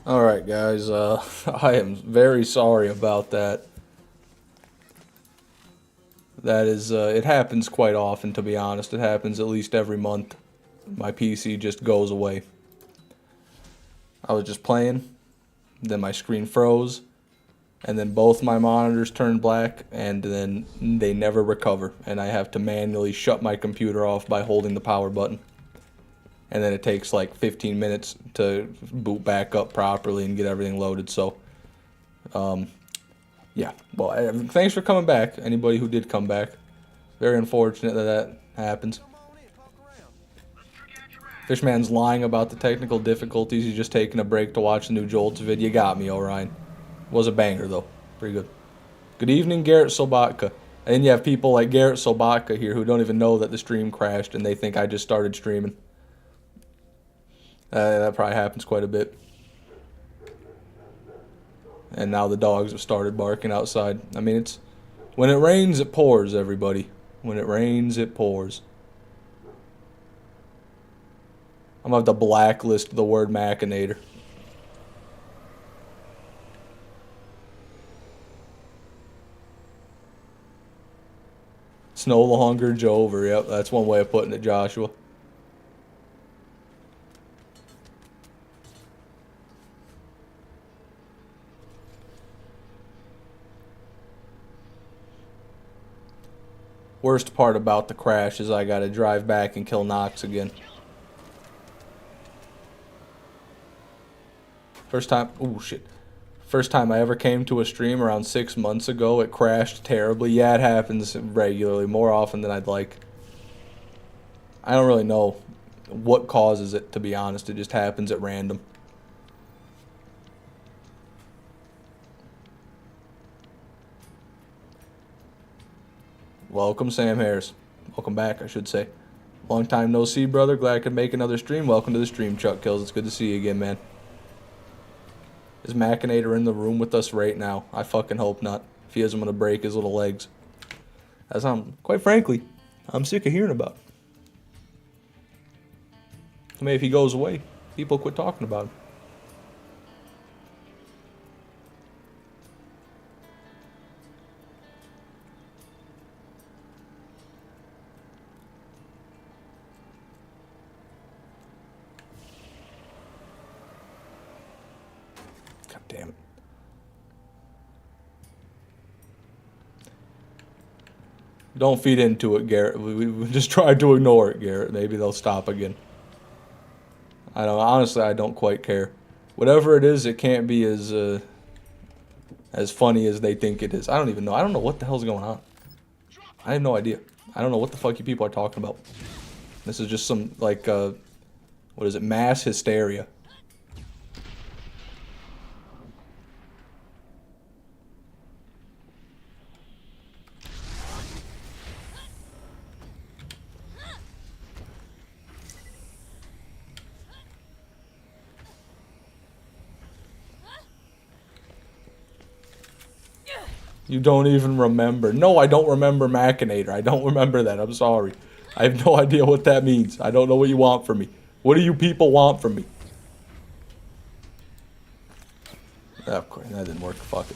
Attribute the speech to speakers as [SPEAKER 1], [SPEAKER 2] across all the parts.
[SPEAKER 1] Alright guys, I am very sorry about that. That is, it happens quite often, to be honest. It happens at least every month. My PC just goes away. I was just playing, then my screen froze, and then both my monitors turned black, and then they never recover, and I have to manually shut my computer off by holding the power button. And then it takes like 15 minutes to boot back up properly and get everything loaded, so, yeah. Well, thanks for coming back, anybody who did come back. Very unfortunate that that happens. Fishman's lying about the technical difficulties. He's just taking a break to watch the new Jolts vid. You got me, Orion. Was a banger, though. Pretty good. Good evening, Garrett Sobotka. And then you have people like Garrett Sobotka here who don't even know that the stream crashed and they think I just started streaming. That probably happens quite a bit. And now the dogs have started barking outside. I mean, it's... When it rains, it pours, everybody. When it rains, it pours. I'm going to have to blacklist the word machinator. It's no longer Jover. Yep, that's one way of putting it, Joshua. Worst part about the crash is I gotta drive back and kill Nox again. First time, oh shit. First time I ever came to a stream around 6 months ago, it crashed terribly. Yeah, it happens regularly, more often than I'd like. I don't really know what causes it, to be honest. It just happens at random. Welcome, Sam Harris. Welcome back, I should say. Long time no see, brother. Glad I could make another stream. Welcome to the stream, Chuck Kills. It's good to see you again, man. Is Machinator in the room with us right now? I fucking hope not. If he is, I'm gonna break his little legs. As quite frankly, I'm sick of hearing about him. I mean, if he goes away, people quit talking about him. God damn it. Don't feed into it, Garrett. We just tried to ignore it, Garrett. Maybe they'll stop again. I don't. Honestly, I don't quite care. Whatever it is, it can't be as funny as they think it is. I don't even know. I don't know what the hell's going on. I have no idea. I don't know what the fuck you people are talking about. This is just some, like, what is it? Mass hysteria. You don't even remember. No, I don't remember Machinator. I don't remember that. I'm sorry. I have no idea what that means. I don't know what you want from me. What do you people want from me? Oh, of course, that didn't work. Fuck it.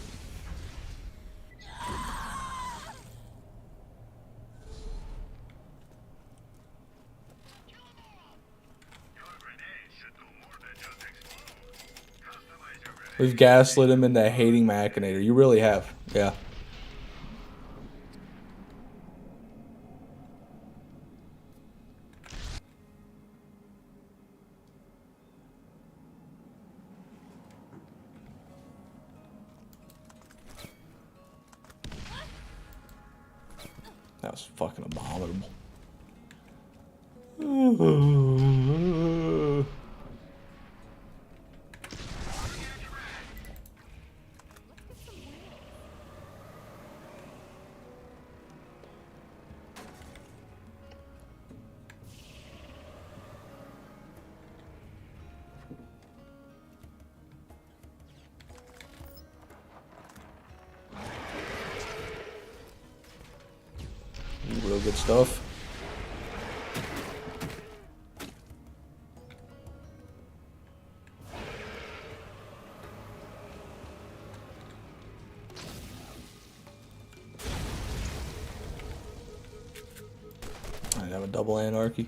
[SPEAKER 1] We've gaslit him into hating Machinator. You really have. Yeah. That was fucking abominable. Real good stuff. have a double anarchy.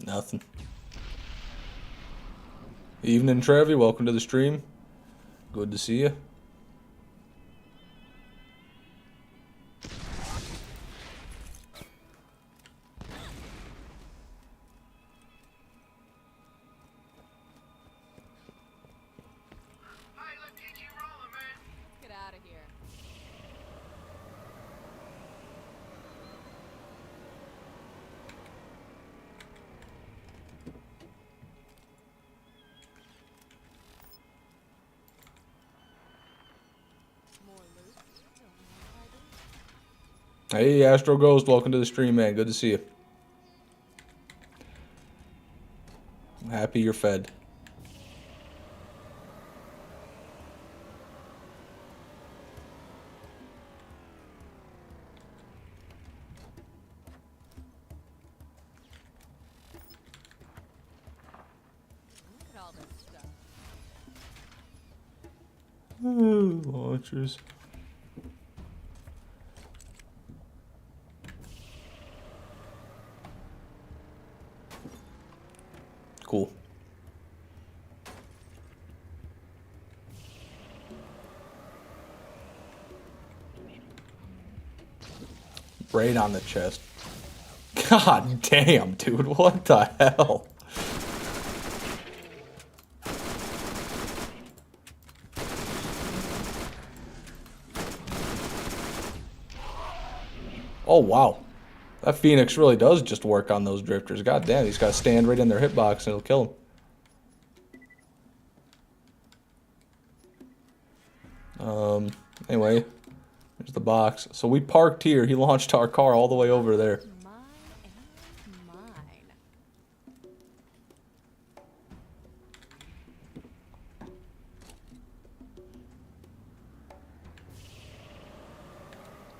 [SPEAKER 1] Nothing. Evening, Trevi. Welcome to the stream. Good to see you.
[SPEAKER 2] Get out of here.
[SPEAKER 1] Hey, Astro Ghost. Welcome to the stream, man. Good to see you. I'm happy you're fed.
[SPEAKER 2] Look at all this stuff.
[SPEAKER 1] Launchers. Cool. Right on the chest. God damn, dude. What the hell? Oh, wow. That Phoenix really does just work on those drifters. God damn, he's got to stand right in their hitbox and it'll kill him. Anyway, there's the box. So we parked here. He launched our car all the way over there.
[SPEAKER 2] Mine and mine.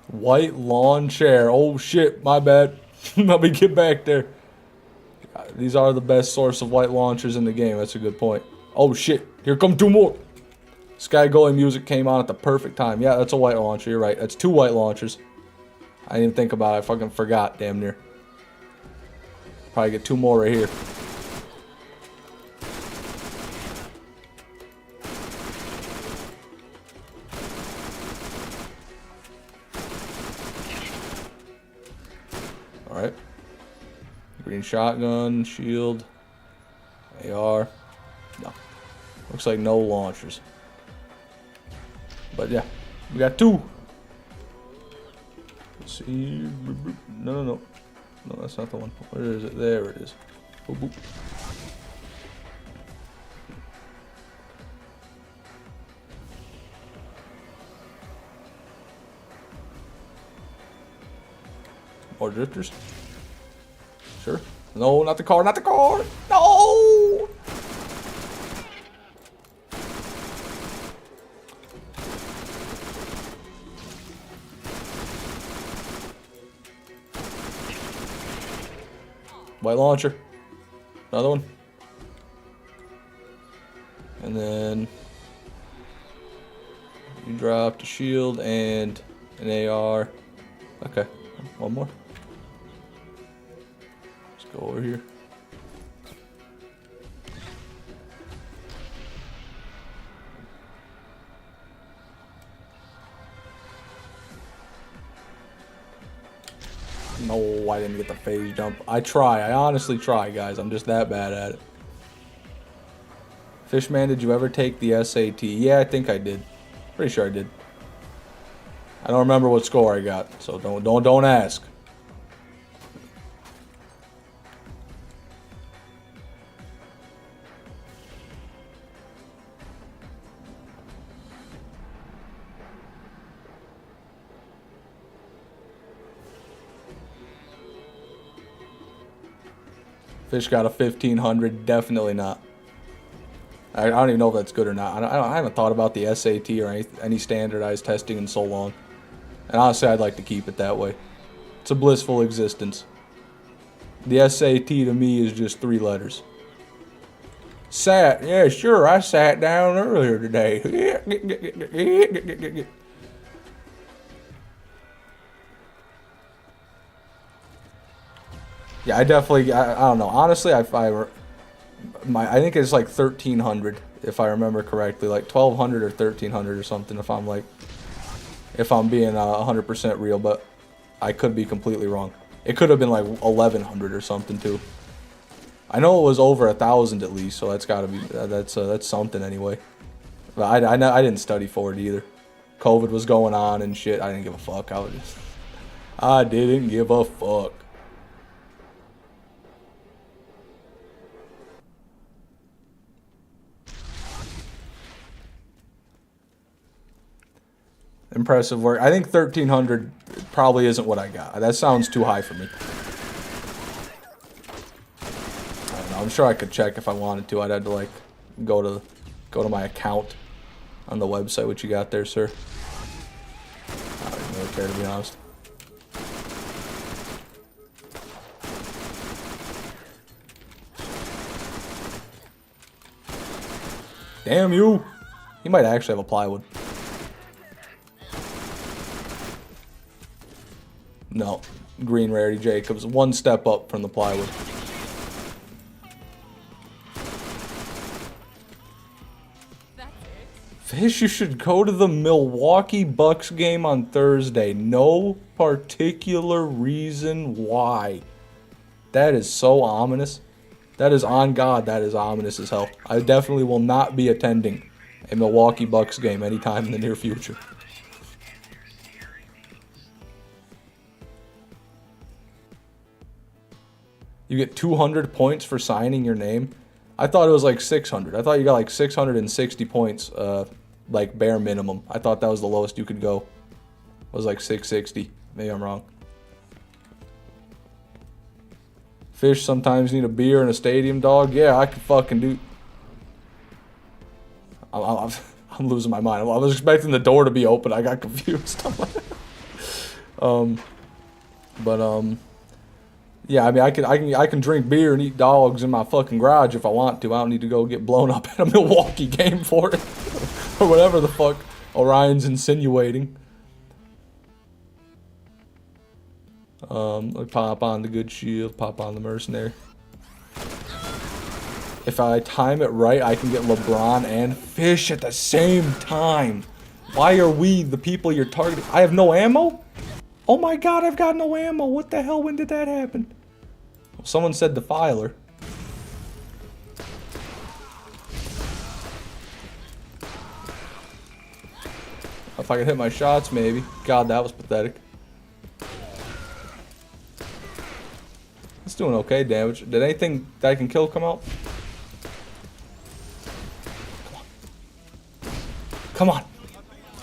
[SPEAKER 1] White lawn chair. Oh shit, my bad. Let me get back there. These are the best source of white launchers in the game. That's a good point. Oh shit, here come two more. Sky Goalie music came on at the perfect time. Yeah, that's a white launcher. You're right. That's two white launchers. I didn't even think about it. I fucking forgot, damn near. Probably get two more right here. Alright. Green shotgun, shield, AR. No. Looks like no launchers. But yeah, we got two. Let's see. No. No, that's not the one. Where is it? There it is. Boop, boop. More drifters? Sure. No, not the car, not the car! No! White launcher. Another one. And then you dropped a shield and an AR. Okay, one more. Let's go over here. No, I didn't get the phase jump. I try. I honestly try, guys. I'm just that bad at it. Fishman, did you ever take the SAT? Yeah, I think I did. Pretty sure I did. I don't remember what score I got, so don't ask. Fish got a 1500. Definitely not. I don't even know if that's good or not. I haven't thought about the SAT or any standardized testing in so long. And honestly, I'd like to keep it that way. It's a blissful existence. The SAT to me is just 3 letters. Sat. Yeah, sure, I sat down earlier today. Yeah, I definitely, I don't know. Honestly, I think it's like 1300 if I remember correctly, like 1200 or 1300 or something if I'm being 100% real, but I could be completely wrong. It could have been like 1100 or something too. I know it was over 1,000 at least, so that's got to be that's something anyway. But I didn't study for it either. COVID was going on and shit. I didn't give a fuck. I didn't give a fuck. Impressive work. I think 1300 probably isn't what I got. That sounds too high for me. I don't know. I'm sure I could check if I wanted to. I'd have to like go to my account on the website. What you got there, sir? I don't even really care, to be honest. Damn you! He might actually have a plywood. No. Green Rarity Jacobs. One step up from the plywood. Fish, you should go to the Milwaukee Bucks game on Thursday. No particular reason why. That is so ominous. That is on God. That is ominous as hell. I definitely will not be attending a Milwaukee Bucks game anytime in the near future. You get 200 points for signing your name. I thought it was like 600. I thought you got like 660 points, like bare minimum. I thought that was the lowest you could go. It was like 660. Maybe I'm wrong. Fish sometimes need a beer in a stadium, dog. Yeah, I could fucking do. I'm losing my mind. I was expecting the door to be open. I got confused. Yeah, I mean, I can drink beer and eat dogs in my fucking garage if I want to. I don't need to go get blown up at a Milwaukee game for it. Or whatever the fuck Orion's insinuating. Pop on the good shield, pop on the mercenary. If I time it right, I can get LeBron and Fish at the same time. Why are we the people you're targeting? I have no ammo? Oh my god, I've got no ammo. What the hell? When did that happen? Someone said Defiler. If I could hit my shots, maybe. God, that was pathetic. It's doing okay damage. Did anything that I can kill come out? Come on.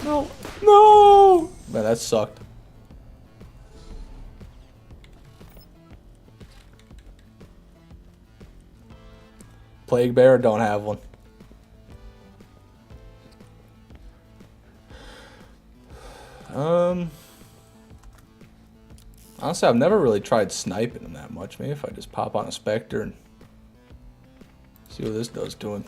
[SPEAKER 1] No. No! Man, that sucked. Plague Bear, don't have one. Honestly, I've never really tried sniping him that much. Maybe if I just pop on a Spectre and see what this does to him.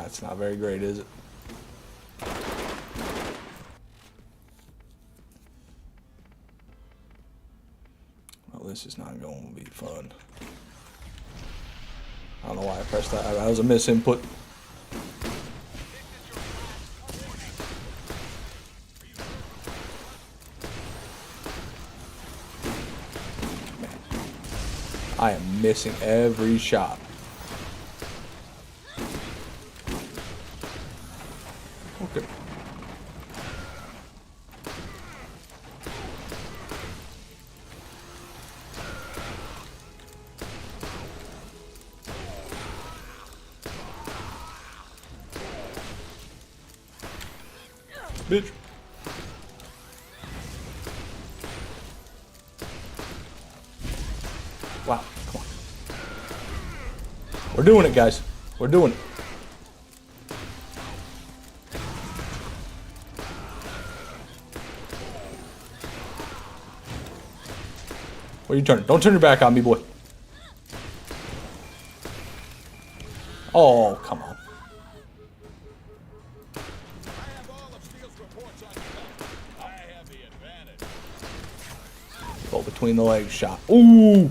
[SPEAKER 1] It's not very great, is it? Well, this is not going to be fun. I don't know why I pressed that. That was a misinput. Man, I am missing every shot. Okay. bitch. Wow, come on. We're doing it, guys. We're doing it. Where are you turning? Don't turn your back on me, boy. Oh, come on. Go between the legs shot. Ooh!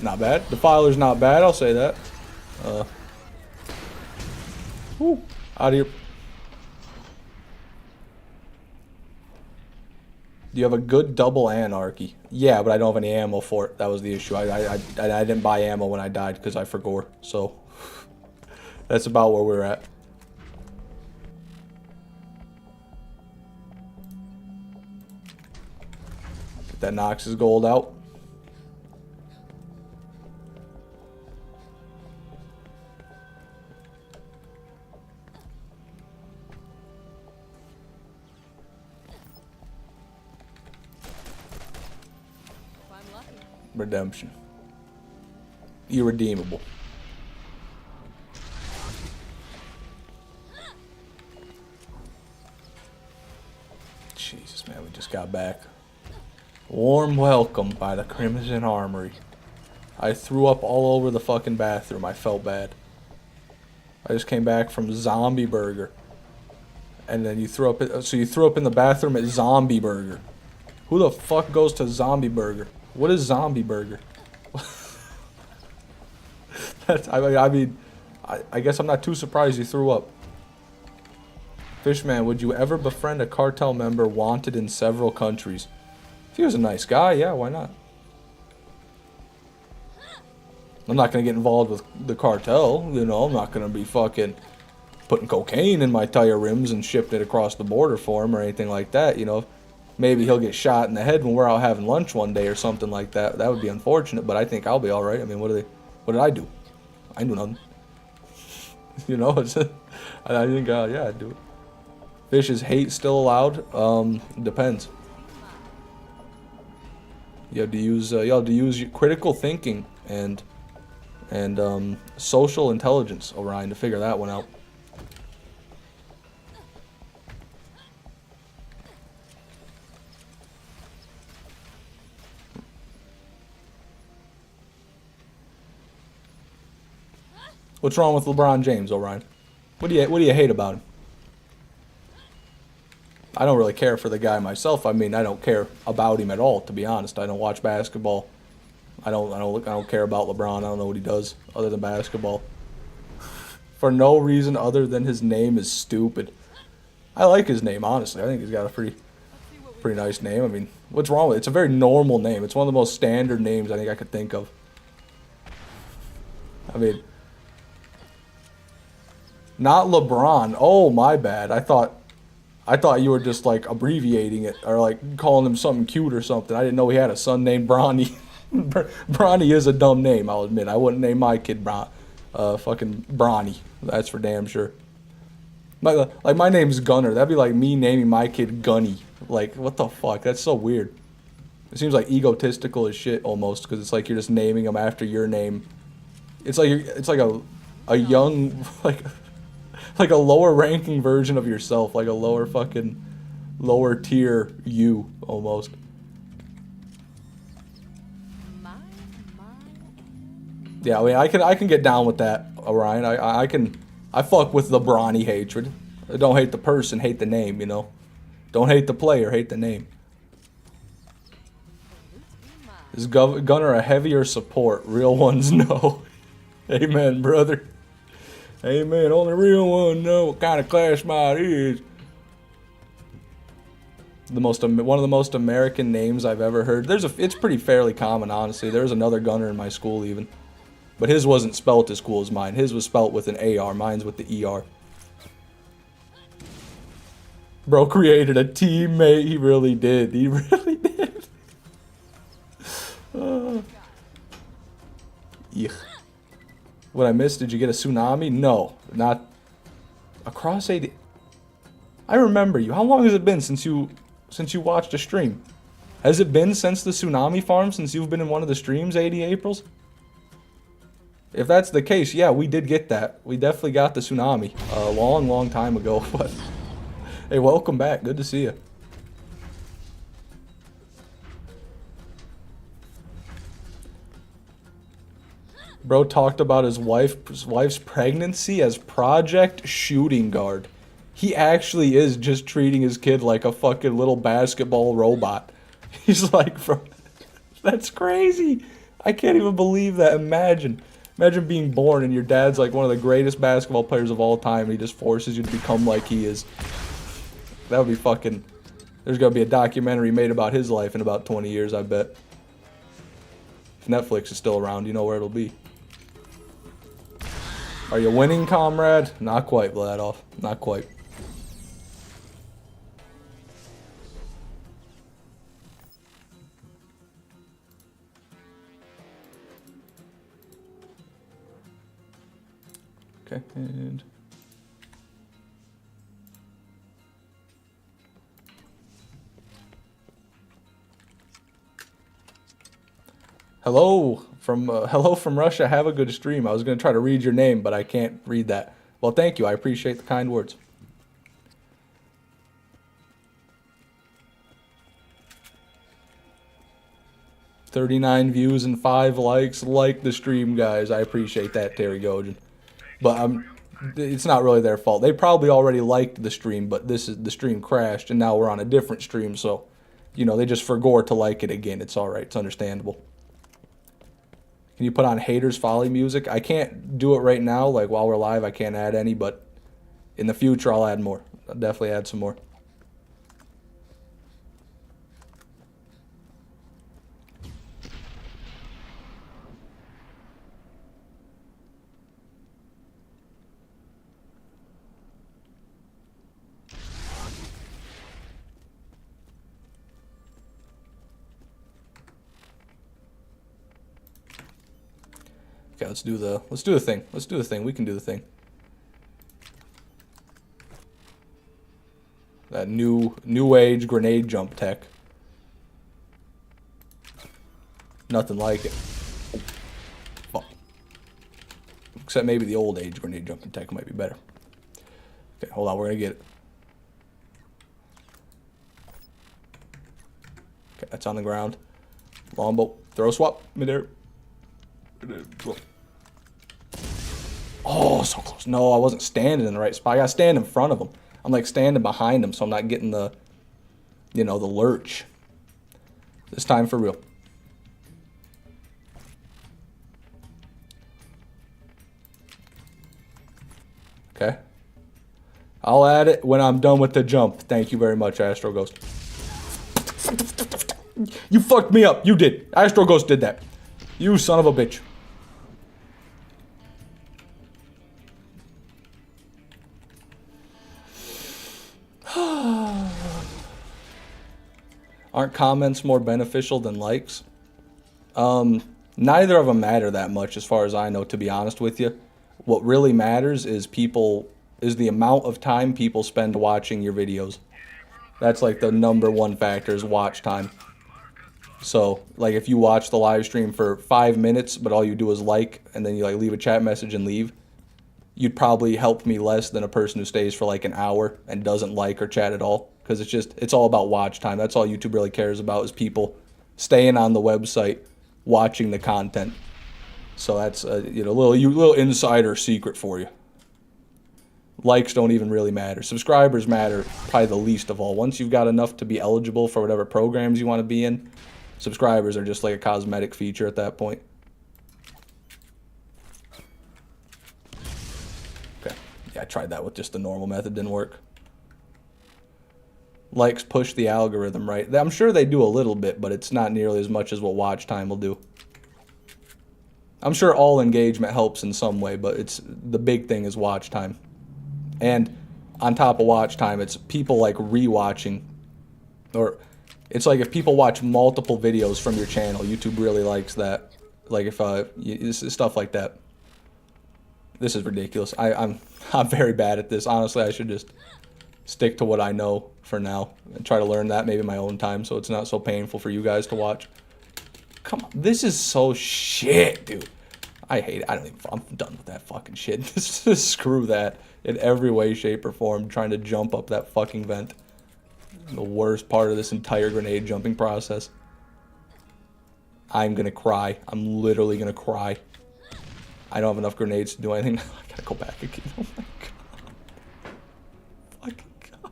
[SPEAKER 1] Not bad. Defiler's not bad, I'll say that. Woo! Out of here. Do you have a good double anarchy? Yeah, but I don't have any ammo for it. That was the issue. I didn't buy ammo when I died because I forgot. So that's about where we're at. Get that Nox's gold out. Redemption. Irredeemable. Jesus, man, we just got back. Warm welcome by the Crimson Armory. I threw up all over the fucking bathroom. I felt bad. I just came back from Zombie Burger. And then you threw up... So you threw up in the bathroom at Zombie Burger. Who the fuck goes to Zombie Burger? What is Zombie Burger? I mean, I guess I'm not too surprised you threw up. Fishman, would you ever befriend a cartel member wanted in several countries? If he was a nice guy, yeah, why not? I'm not going to get involved with the cartel, you know. I'm not going to be fucking putting cocaine in my tire rims and shipping it across the border for him or anything like that, you know. Maybe he'll get shot in the head when we're out having lunch one day or something like that. That would be unfortunate, but I think I'll be all right. I mean, what did I do? I do nothing. You know, I think, yeah, I'd do it. Fish, is hate still allowed? Depends. You have to use critical thinking and social intelligence, Orion, to figure that one out. What's wrong with LeBron James, Orion? What do you hate about him? I don't really care for the guy myself. I mean, I don't care about him at all, to be honest. I don't watch basketball. I don't care about LeBron. I don't know what he does other than basketball. For no reason other than his name is stupid. I like his name, honestly. I think he's got a pretty nice name. I mean, what's wrong with it? It's a very normal name. It's one of the most standard names I think I could think of. I mean, not LeBron. Oh, my bad. I thought you were just like abbreviating it or like calling him something cute or something. I didn't know he had a son named Bronny. Bronny is a dumb name, I'll admit. I wouldn't name my kid fucking Bronny. That's for damn sure. Like my name's Gunner. That'd be like me naming my kid Gunny. Like, what the fuck? That's so weird. It seems like egotistical as shit almost, because it's like you're just naming them after your name. It's like a young like a lower ranking version of yourself, like a lower tier you almost. Yeah, I mean, I can get down with that, Orion. I fuck with the Bronny hatred. I don't hate the person, hate the name, you know. Don't hate the player, hate the name. Is Gunner a heavier support? Real ones know. Amen, brother. Amen. Only real one know what kind of class mod is. One of the most American names I've ever heard. It's pretty fairly common, honestly. There's another Gunner in my school even, but his wasn't spelt as cool as mine. His was spelt with an AR. Mine's with the ER. Bro created a teammate. He really did. He really did. Yuck. What I missed? Did you get a tsunami? No, not across 80. I remember you. How long has it been since you watched a stream? Has it been since the tsunami farm since you've been in one of the streams, 80 Aprils? If that's the case, yeah, we did get that. We definitely got the tsunami a long, long time ago. But hey, welcome back. Good to see you. Bro talked about his wife's pregnancy as Project Shooting Guard. He actually is just treating his kid like a fucking little basketball robot. He's like, bro, that's crazy. I can't even believe that. Imagine being born and your dad's like one of the greatest basketball players of all time and he just forces you to become like he is. That would be fucking... There's gonna be a documentary made about his life in about 20 years, I bet. If Netflix is still around, you know where it'll be. Are you winning, comrade? Not quite, Vladov. Not quite. Okay, and... Hello from Russia. Have a good stream. I was going to try to read your name, but I can't read that. Well, thank you. I appreciate the kind words. $39 views and 5 likes. Like the stream, guys. I appreciate that, Terry Gojin. But it's not really their fault. They probably already liked the stream, but the stream crashed, and now we're on a different stream, so, you know, they just forgot to like it again. It's all right. It's understandable. Can you put on Haters Folly music? I can't do it right now. Like, while we're live, I can't add any, but in the future, I'll add more. I'll definitely add some more. Okay, let's do the thing. Let's do the thing. We can do the thing. That new age grenade jump tech. Nothing like it. Fuck. Except maybe the old age grenade jumping tech might be better. Okay, hold on, we're gonna get it. Okay, that's on the ground. Longbow. Throw swap. Midair. Oh, so close. No, I wasn't standing in the right spot. I gotta stand in front of him. I'm like standing behind him, so I'm not getting the, you know, the lurch. This time for real. Okay. I'll add it when I'm done with the jump. Thank you very much, Astro Ghost. You fucked me up. You did. Astro Ghost did that. You son of a bitch. Aren't comments more beneficial than likes? Neither of them matter that much as far as I know, to be honest with you. What really matters is the amount of time people spend watching your videos. That's like the #1 factor is watch time. So, like, if you watch the live stream for 5 minutes, but all you do is like, and then you like leave a chat message and leave, you'd probably help me less than a person who stays for like an hour and doesn't like or chat at all. Because it's all about watch time. That's all YouTube really cares about is people staying on the website, watching the content. So that's a little insider secret for you. Likes don't even really matter. Subscribers matter probably the least of all. Once you've got enough to be eligible for whatever programs you want to be in, subscribers are just like a cosmetic feature at that point. Okay. Yeah, I tried that with just the normal method. Didn't work. Likes push the algorithm, right? I'm sure they do a little bit, but it's not nearly as much as what watch time will do. I'm sure all engagement helps in some way, but the big thing is watch time. And on top of watch time, it's people like rewatching, or it's like if people watch multiple videos from your channel, YouTube really likes that. Like if stuff like that. This is ridiculous. I'm very bad at this. Honestly, I should just stick to what I know for now and try to learn that maybe in my own time so it's not so painful for you guys to watch. Come on, this is so shit, dude. I hate it. I'm done with that fucking shit. Just screw that in every way, shape, or form. Trying to jump up that fucking vent. The worst part of this entire grenade jumping process. I'm gonna cry. I'm literally gonna cry. I don't have enough grenades to do anything. I gotta go back again. Oh my god. Fucking god.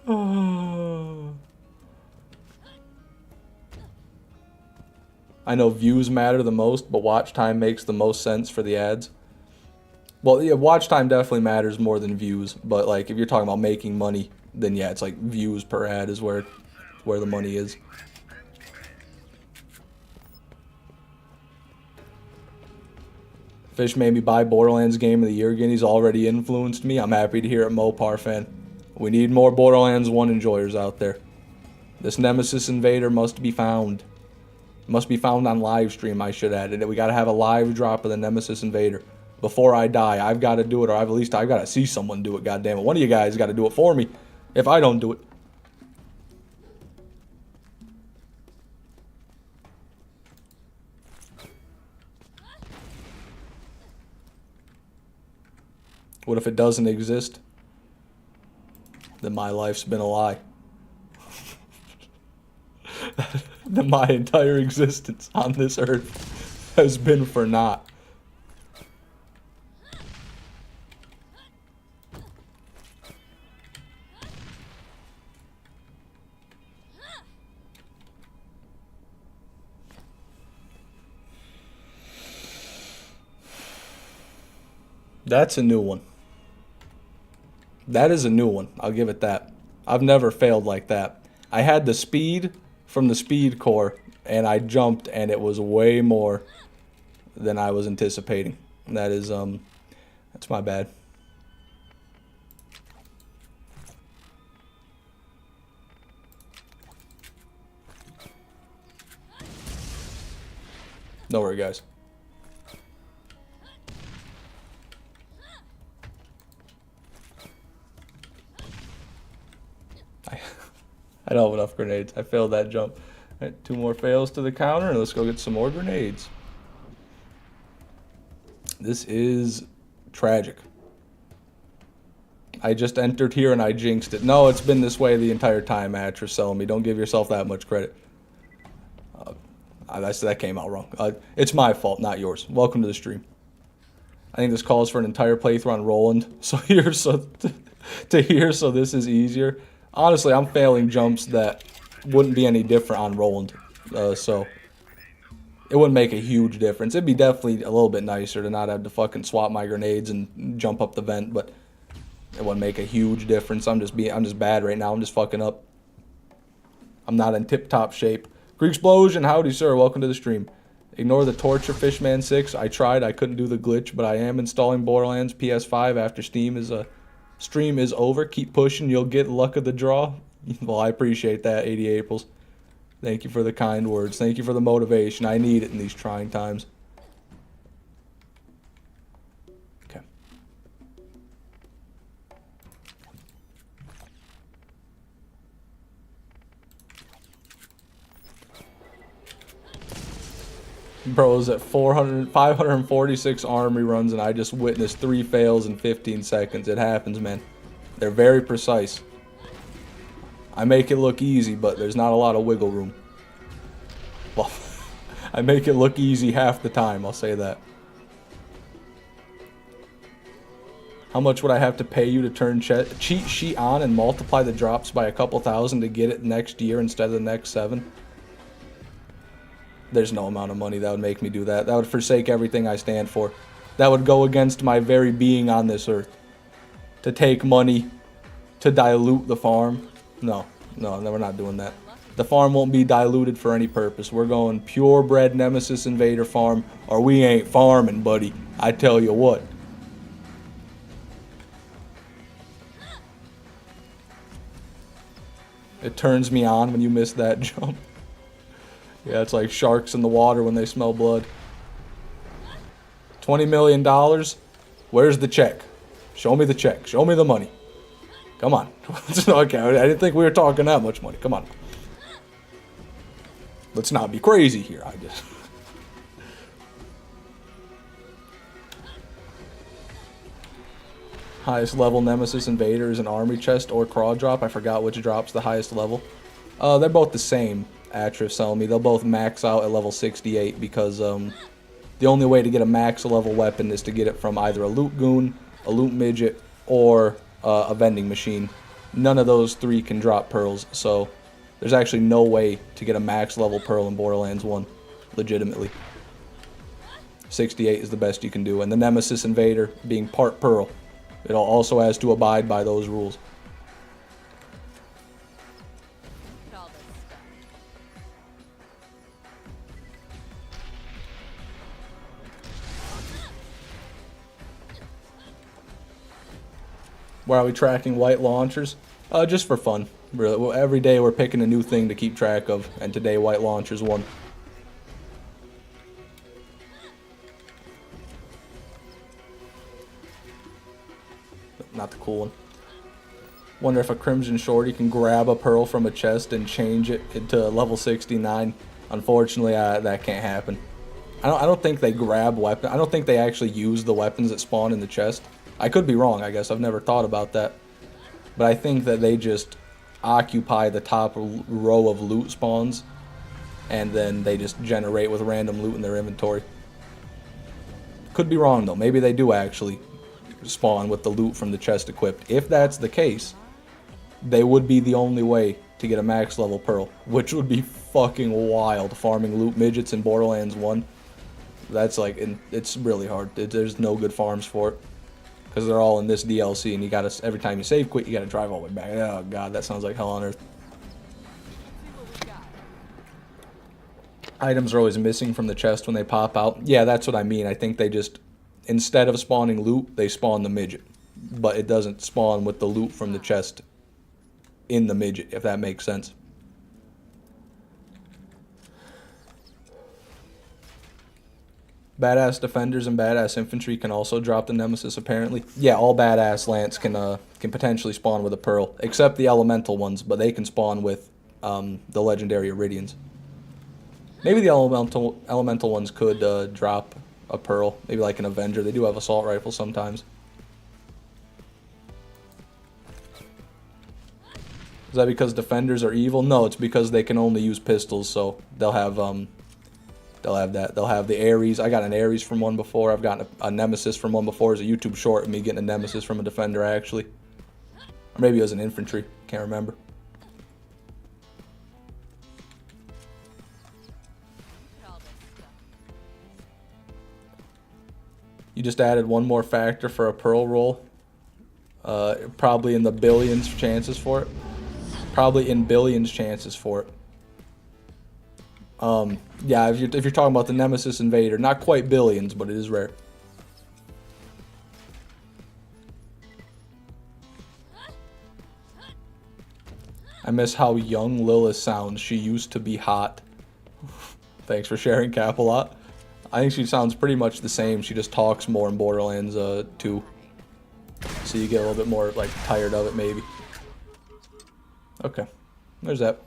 [SPEAKER 1] Oh. I know views matter the most, but watch time makes the most sense for the ads. Well, yeah, watch time definitely matters more than views, but like if you're talking about making money, then yeah, it's like views per ad is where the money is. Fish made me buy Borderlands Game of the Year again. He's already influenced me. I'm happy to hear it, Mopar fan. We need more Borderlands 1 enjoyers out there. This Nemesis Invader must be found. Must be found on live stream, I should add. And we gotta have a live drop of the Nemesis Invader. Before I die, I've got to do it, or at least I've got to see someone do it, goddammit. One of you guys got to do it for me, if I don't do it. What if it doesn't exist? Then my life's been a lie. Then my entire existence on this earth has been for naught. That's a new one. That is a new one. I'll give it that. I've never failed like that. I had the speed from the speed core, and I jumped, and it was way more than I was anticipating. And that is, that's my bad. Don't worry, guys. I don't have enough grenades. I failed that jump. All right, 2 more fails to the counter, and let's go get some more grenades. This is tragic. I just entered here and I jinxed it. No, it's been this way the entire time, Atris selling me. Don't give yourself that much credit. That came out wrong. It's my fault, not yours. Welcome to the stream. I think this calls for an entire playthrough on Roland. So here, so this is easier. Honestly, I'm failing jumps that wouldn't be any different on Roland. So it wouldn't make a huge difference. It'd be definitely a little bit nicer to not have to fucking swap my grenades and jump up the vent, but it wouldn't make a huge difference. I'm just bad right now. I'm just fucking up. I'm not in tip-top shape. Greek Explosion, howdy sir, welcome to the stream. Ignore the torture Fishman 6. I tried, I couldn't do the glitch, but I am installing Borderlands PS5 after stream is over. Keep pushing, you'll get luck of the draw. Well, I appreciate that, 80 Aprils. Thank you for the kind words. Thank you for the motivation. I need it in these trying times. Okay. Bro is at 546 Armory runs, and I just witnessed 3 fails in 15 seconds. It happens, man. They're very precise. I make it look easy, but there's not a lot of wiggle room. Well, I make it look easy half the time, I'll say that. How much would I have to pay you to turn cheat sheet on and multiply the drops by a couple thousand to get it next year instead of the next 7? There's no amount of money that would make me do that. That would forsake everything I stand for. That would go against my very being on this earth. To take money to dilute the farm. No, we're not doing that. The farm won't be diluted for any purpose. We're going purebred Nemesis Invader farm, or we ain't farming, buddy. I tell you what. It turns me on when you miss that jump. Yeah, it's like sharks in the water when they smell blood. $20 million? Where's the check? Show me the check. Show me the money. Come on. Okay, I didn't think we were talking that much money. Come on. Let's not be crazy here. I just... Highest level Nemesis Invader is an Armory chest or craw drop. I forgot which drop's the highest level. They're both the same, Atrif telling me. They'll both max out at level 68 because the only way to get a max level weapon is to get it from either a loot goon, a loot midget, or a vending machine. None of those three can drop pearls, so there's actually no way to get a max level pearl in Borderlands 1, legitimately. 68 is the best you can do, and the Nemesis Invader being part pearl, it also has to abide by those rules.
[SPEAKER 2] Look at all this stuff.
[SPEAKER 1] Why are we tracking white launchers? Just for fun, really. Well, every day we're picking a new thing to keep track of, and today white launchers won. Not the cool one. Wonder if a Crimson Shorty can grab a pearl from a chest and change it into level 69. Unfortunately, that can't happen. I don't think they grab weapons. I don't think they actually use the weapons that spawn in the chest. I could be wrong, I guess. I've never thought about that. But I think that they just occupy the top row of loot spawns, and then they just generate with random loot in their inventory. Could be wrong, though. Maybe they do actually spawn with the loot from the chest equipped. If that's the case, they would be the only way to get a max level pearl, which would be fucking wild. Farming loot midgets in Borderlands 1. That's like, it's really hard. There's no good farms for it. Because they're all in this DLC, and you gotta, every time you save quit, you gotta drive all the way back. Oh god, that sounds like hell on earth. Items are always missing from the chest when they pop out. Yeah, that's what I mean. I think they just, instead of spawning loot, they spawn the midget. But it doesn't spawn with the loot from the chest in the midget, if that makes sense. Badass defenders and badass infantry can also drop the Nemesis, apparently. Yeah, all badass lance can potentially spawn with a pearl, except the elemental ones, but they can spawn with the legendary Iridians. Maybe the elemental ones could drop a pearl, maybe like an Avenger. They do have assault rifles sometimes. Is that because defenders are evil? No, it's because they can only use pistols, so they'll have that. They'll have the Ares. I got an Ares from one before. I've gotten a Nemesis from one before. It's a YouTube short of me getting a Nemesis from a defender, actually. Or maybe it was an infantry. Can't remember. You just added one more factor for a pearl roll. Probably in the billions chances for it. Probably in billions chances for it. Yeah, if you're talking about the Nemesis Invader, not quite billions, but it is rare. I miss how young Lilith sounds. She used to be hot. Thanks for sharing, Cap, a lot. I think she sounds pretty much the same. She just talks more in Borderlands 2. So you get a little bit more like tired of it, maybe. Okay, there's that.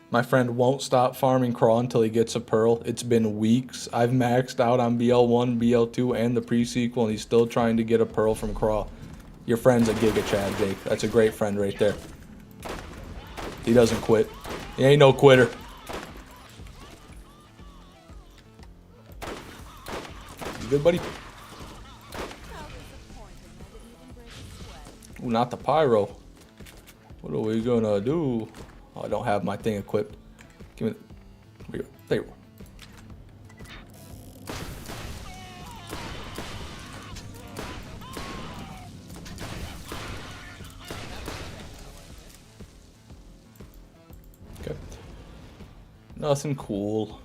[SPEAKER 1] My friend won't stop farming craw until he gets a pearl. It's been weeks. I've maxed out on BL1, BL2, and the pre-sequel, and he's still trying to get a pearl from craw. Your friend's a Giga Chad, Jake. That's a great friend right there. He doesn't quit. He ain't no quitter. You good, buddy? Ooh, not the pyro. What are we gonna do? Oh, I don't have my thing equipped. Give me the... There you go. Okay. Nothing cool.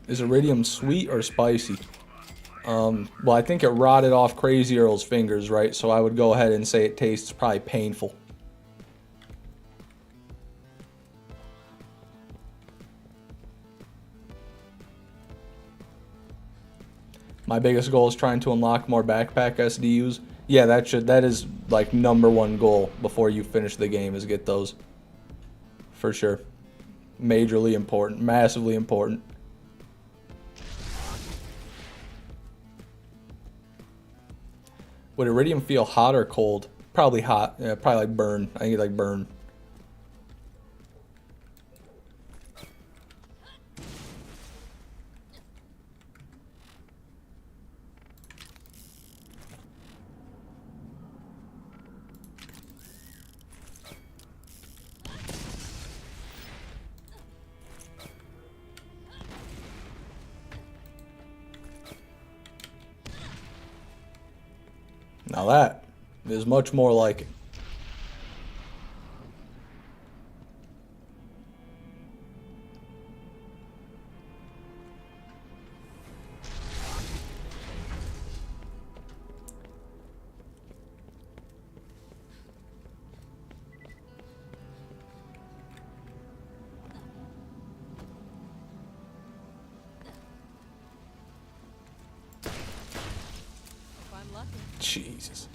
[SPEAKER 1] Is iridium sweet or spicy? Well, I think it rotted off Crazy Earl's fingers, right? So I would go ahead and say it tastes probably painful. My biggest goal is trying to unlock more backpack SDUs. Yeah, that is like #1 goal before you finish the game, is get those. For sure. Majorly important, massively important. Would iridium feel hot or cold? Probably hot. Yeah, probably like burn. I think it like burn. Now that is much more like it.
[SPEAKER 2] If I'm lucky.
[SPEAKER 1] Jesus.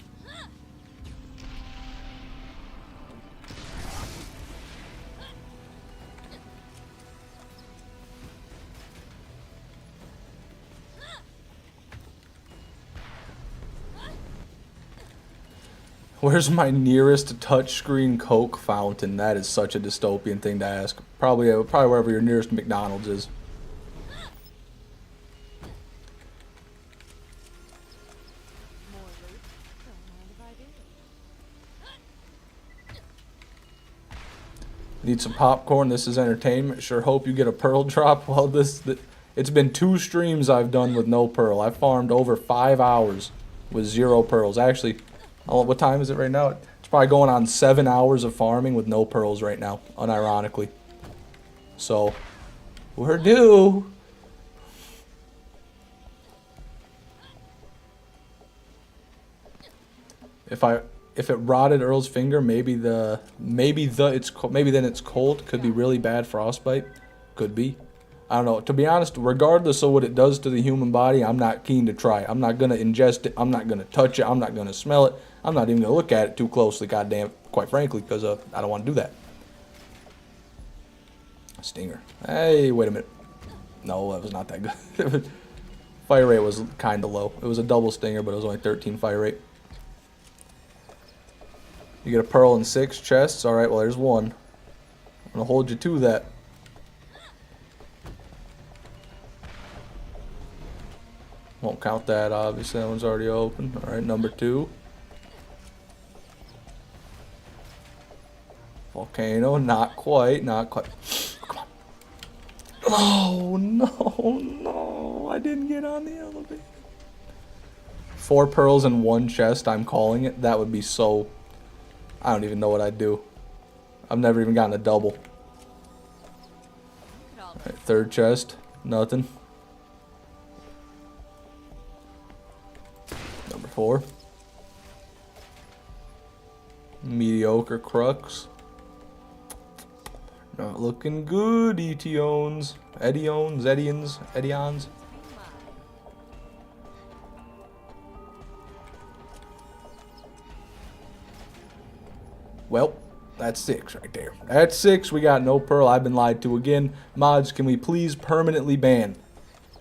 [SPEAKER 1] Where's my nearest touchscreen Coke fountain? That is such a dystopian thing to ask. Probably wherever your nearest McDonald's is.
[SPEAKER 2] More loot? Don't mind if I do.
[SPEAKER 1] Need some popcorn. This is entertainment. Sure hope you get a pearl drop. Well, it's been 2 streams I've done with no pearl. I farmed over 5 hours with 0 pearls. Actually, what time is it right now? It's probably going on 7 hours of farming with no pearls right now, unironically. So, we're due. If it rotted Earl's finger, maybe then it's cold. Could be really bad frostbite. Could be. I don't know. To be honest, regardless of what it does to the human body, I'm not keen to try. I'm not gonna ingest it. I'm not gonna touch it. I'm not gonna smell it. I'm not even gonna look at it too closely. Goddamn, quite frankly, because I don't want to do that. Stinger. Hey, wait a minute. No, that was not that good. Fire rate was kind of low. It was a double stinger, but it was only 13 fire rate. You get a pearl and 6 chests. Alright, well, there's 1. I'm going to hold you to that. Won't count that, obviously. That one's already open. Alright, number 2. Volcano. Not quite. Not quite. Come on. Oh, no, no. I didn't get on the elevator. 4 pearls and 1 chest, I'm calling it. That would be so... I don't even know what I'd do. I've never even gotten a double. Alright, 3rd chest. Nothing. Number 4. Mediocre crux. Not looking good, Etions. Edions. Well, that's 6 right there. That's 6. We got no pearl. I've been lied to again. Mods, can we please permanently ban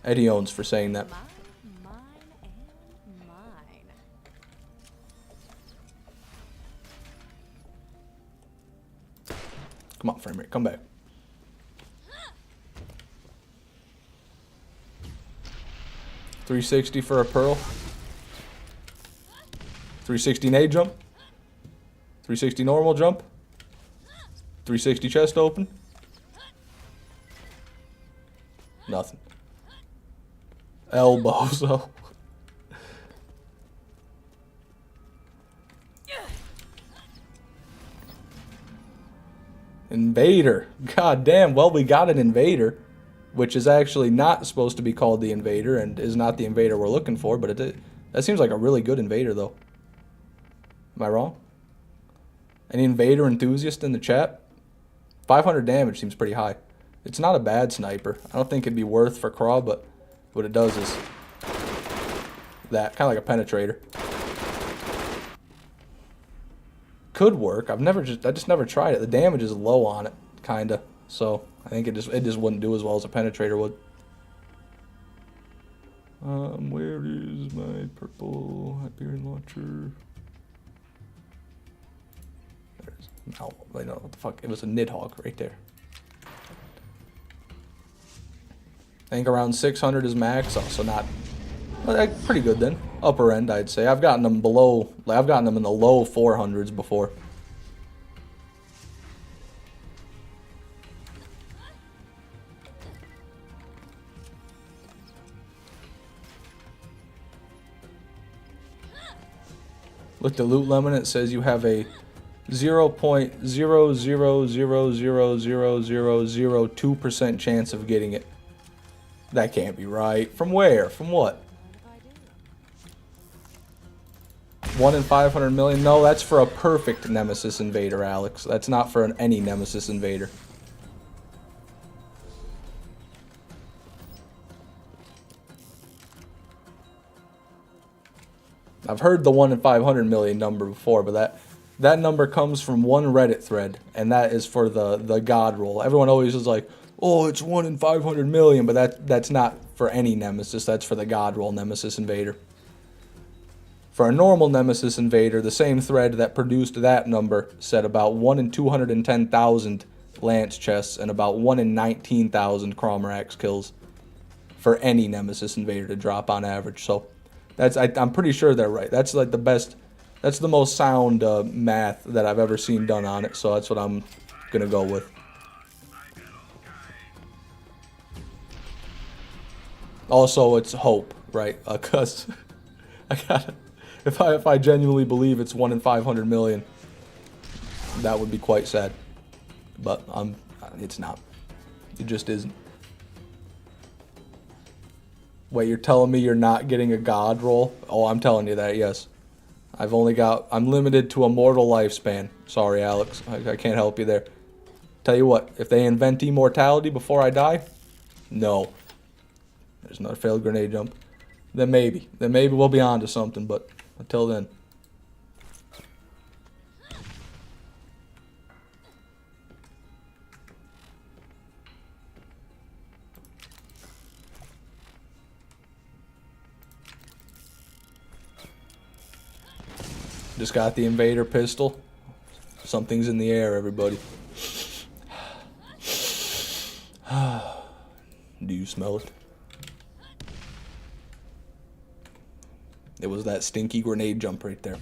[SPEAKER 1] Ediones for saying that?
[SPEAKER 2] Mine and mine.
[SPEAKER 1] Come on, frame rate. Come back. $360 for a pearl. 360 nade jump. 360 normal jump. 360 chest open. Nothing. Elbows. Oh. Invader. God damn. Well, we got an invader. which is actually not supposed to be called the Invader and is not the Invader we're looking for, but that seems like a really good Invader, though. Am I wrong? Any Invader enthusiast in the chat? 500 damage seems pretty high. It's not a bad sniper. I don't think it'd be worth for Craw, but what it does is that, kind of like a penetrator. Could work. I just never tried it. The damage is low on it, kinda. So I think it just wouldn't do as well as a penetrator would. Where is my purple Hyperion launcher? There it is. Oh, wait, no, what the fuck? It was a Nidhogg right there. I think around 600 is max, so not pretty good then. Upper end, I'd say. I've gotten them below. I've gotten them in the low 400s before. Look, the loot lemon. It says you have a 0.0000002% chance of getting it. That can't be right. From where? From what? 1 in 500 million? No, that's for a perfect Nemesis Invader, Alex. That's not for any Nemesis Invader. I've heard the 1 in 500 million number before, but that number comes from one Reddit thread, and that is for the God roll. Everyone always is like, oh, it's 1 in 500 million, but that's not for any Nemesis. That's for the God roll Nemesis Invader. For a normal Nemesis Invader, the same thread that produced that number said about 1 in 210,000 Lance chests and about 1 in 19,000 Cromrax kills for any Nemesis Invader to drop on average. So I'm pretty sure they're right. That's like the best, that's the most sound math that I've ever seen done on it. So that's what I'm going to go with. Also, it's hope, right? Because if I genuinely believe it's 1 in 500 million, that would be quite sad. But it's not. It just isn't. Wait, you're telling me you're not getting a God roll? Oh, I'm telling you that, yes. I'm limited to a mortal lifespan. Sorry, Alex. I can't help you there. Tell you what, if they invent immortality before I die, no. There's not a failed grenade jump. Then maybe we'll be on to something, but until then. Just got the Invader pistol. Something's in the air, everybody. Do you smell it? It was that stinky grenade jump right there.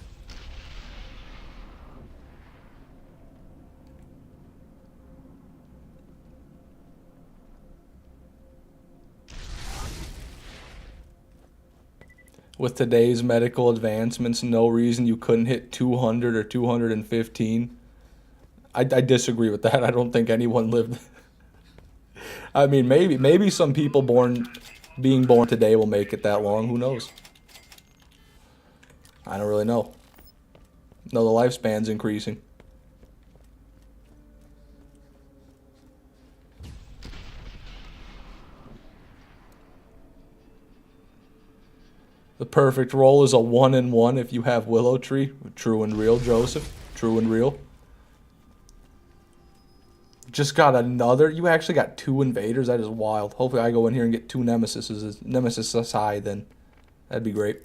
[SPEAKER 1] With today's medical advancements, no reason you couldn't hit 200 or 215. I disagree with that. I don't think anyone lived. I mean, maybe some people being born today will make it that long. Who knows? I don't really know. No, the lifespan's increasing. The perfect roll is a 1 in 1 if you have Willow Tree. True and real, Joseph. True and real. Just got another. You actually got 2 invaders. That is wild. Hopefully I go in here and get 2 Nemesis aside then. That'd be great.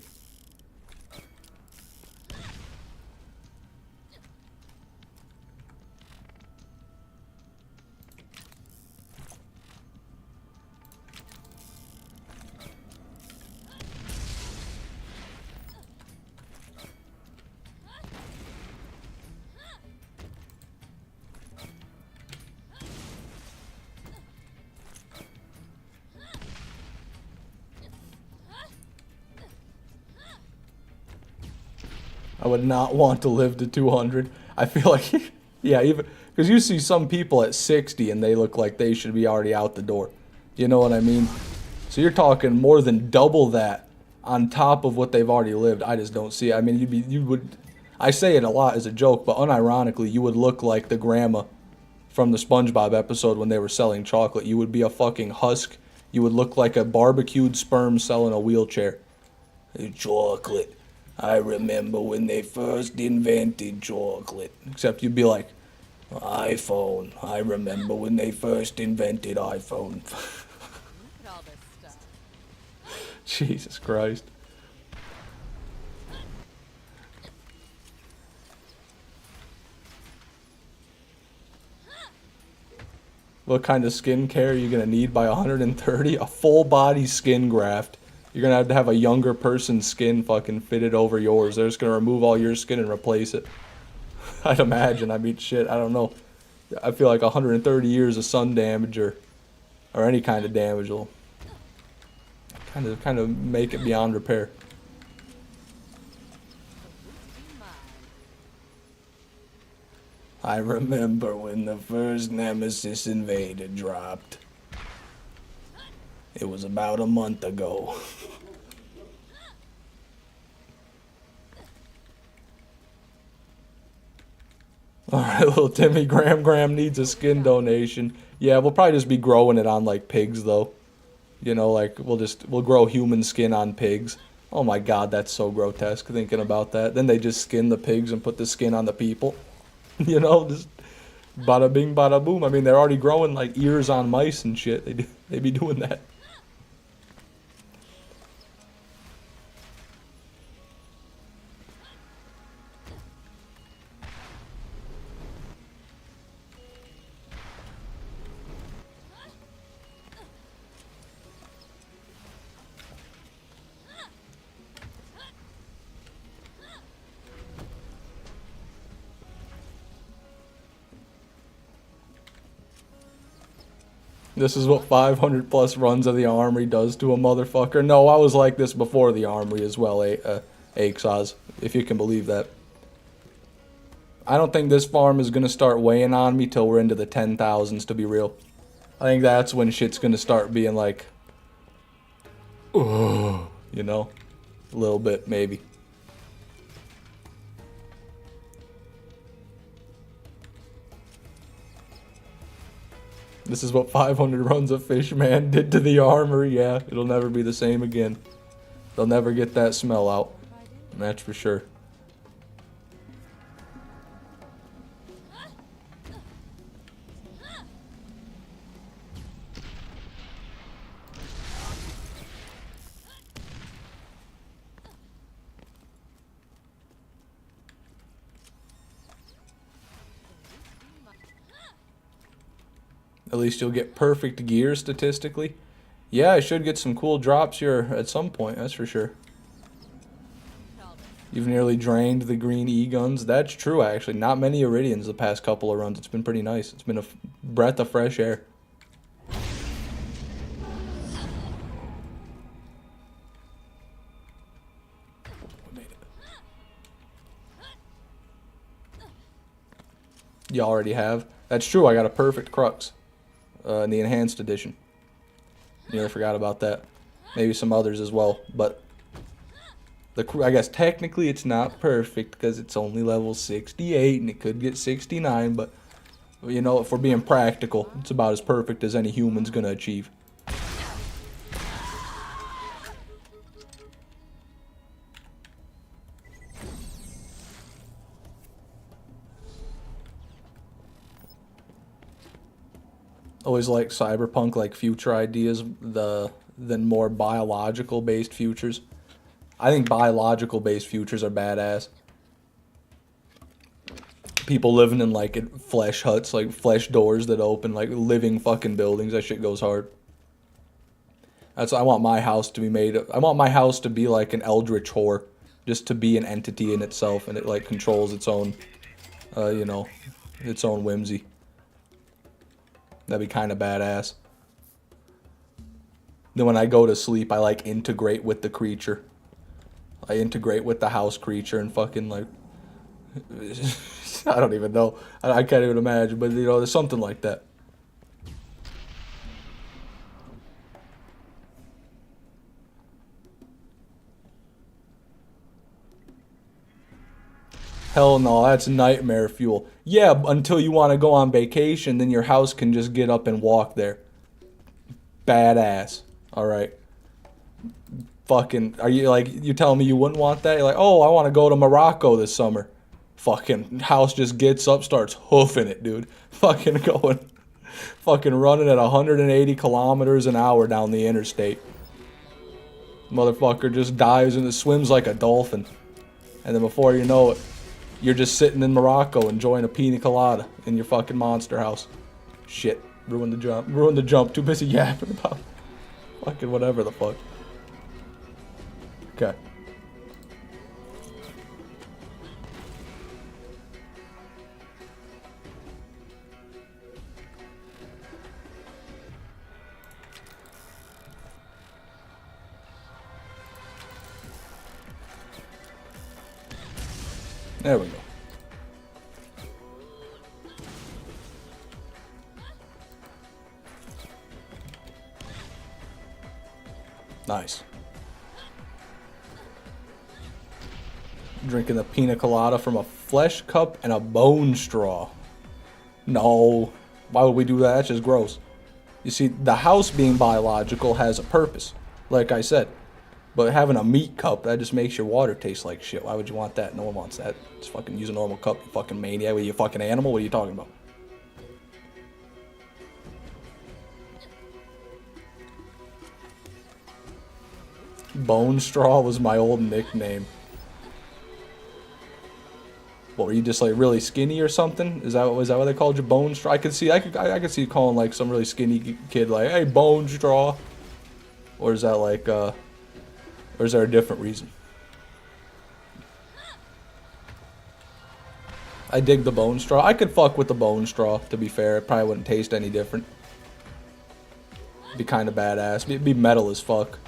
[SPEAKER 1] I would not want to live to 200. I feel like, yeah, even because you see some people at 60 and they look like they should be already out the door. You know what I mean? So you're talking more than double that on top of what they've already lived. I just don't see it. I mean, you would, I say it a lot as a joke, but unironically, you would look like the grandma from the SpongeBob episode when they were selling chocolate. You would be a fucking husk. You would look like a barbecued sperm selling a wheelchair. Chocolate. I remember when they first invented chocolate. Except you'd be like, iPhone. I remember when they first invented iPhone.
[SPEAKER 2] Look at all this stuff.
[SPEAKER 1] Jesus Christ. What kind of skincare are you going to need by 130? A full body skin graft. You're going to have a younger person's skin fucking fitted over yours. They're just going to remove all your skin and replace it. I'd imagine. I mean, shit, I don't know. I feel like 130 years of sun damage or any kind of damage will kind of make it beyond repair. I remember when the first Nemesis Invader dropped. It was about a month ago. Alright, little Timmy Graham needs a skin donation. Yeah, we'll probably just be growing it on like pigs though. You know, like we'll grow human skin on pigs. Oh my god, that's so grotesque thinking about that. Then they just skin the pigs and put the skin on the people. You know, just bada bing bada boom. I mean, they're already growing like ears on mice and shit. They be doing that. This is what 500 plus runs of the Armory does to a motherfucker. No, I was like this before the Armory as well, Axoz, if you can believe that. I don't think this farm is going to start weighing on me till we're into the 10,000s, to be real. I think that's when shit's going to start being like, oh, you know, a little bit, maybe. This is what 500 runs of Fishman did to the Armory. Yeah, it'll never be the same again. They'll never get that smell out. That's for sure. At least you'll get perfect gear statistically. Yeah, I should get some cool drops here at some point, that's for sure. You've nearly drained the green E-guns. That's true, actually. Not many Iridians the past couple of runs. It's been pretty nice. It's been a breath of fresh air. You already have. That's true, I got a perfect Crux. In the enhanced edition. Nearly forgot about that. Maybe some others as well, but I guess technically it's not perfect because it's only level 68 and it could get 69, but you know, if we're being practical, it's about as perfect as any human's gonna achieve. Always like cyberpunk, like future ideas, than more biological based futures. I think biological based futures are badass. People living in like flesh huts, like flesh doors that open, like living fucking buildings. That shit goes hard. I want my house to be made. I want my house to be like an eldritch whore, just to be an entity in itself, and it like controls its own, you know, its own whimsy. That'd be kind of badass. Then when I go to sleep, I like integrate with the creature. I integrate with the house creature and fucking like, I don't even know. I can't even imagine, but you know, there's something like that. Hell no, that's nightmare fuel. Yeah, until you want to go on vacation, then your house can just get up and walk there. Badass. Alright. Fucking, are you like, you telling me you wouldn't want that? You're like, oh, I want to go to Morocco this summer. Fucking house just gets up, starts hoofing it, dude. Fucking going, fucking running at 180 kilometers an hour down the interstate. Motherfucker just dives and swims like a dolphin. And then before you know it, you're just sitting in Morocco enjoying a pina colada in your fucking monster house. Shit. Ruined the jump. Ruined the jump. Too busy yapping about fucking whatever the fuck. Okay. There we go. Nice. Drinking the pina colada from a flesh cup and a bone straw. No. Why would we do that? That's just gross. You see, the house being biological has a purpose, like I said. But having a meat cup, that just makes your water taste like shit. Why would you want that? No one wants that. Just fucking use a normal cup, you fucking maniac. What are you, fucking animal? What are you talking about? Bone Straw was my old nickname. What, were you just like really skinny or something? Is that what they called you, Bone Straw? I could see you calling like some really skinny kid like, hey, Bone Straw. Or is that like or is there a different reason? I dig the Bone Straw. I could fuck with the Bone Straw, to be fair. It probably wouldn't taste any different. It'd be kind of badass. It'd be metal as fuck.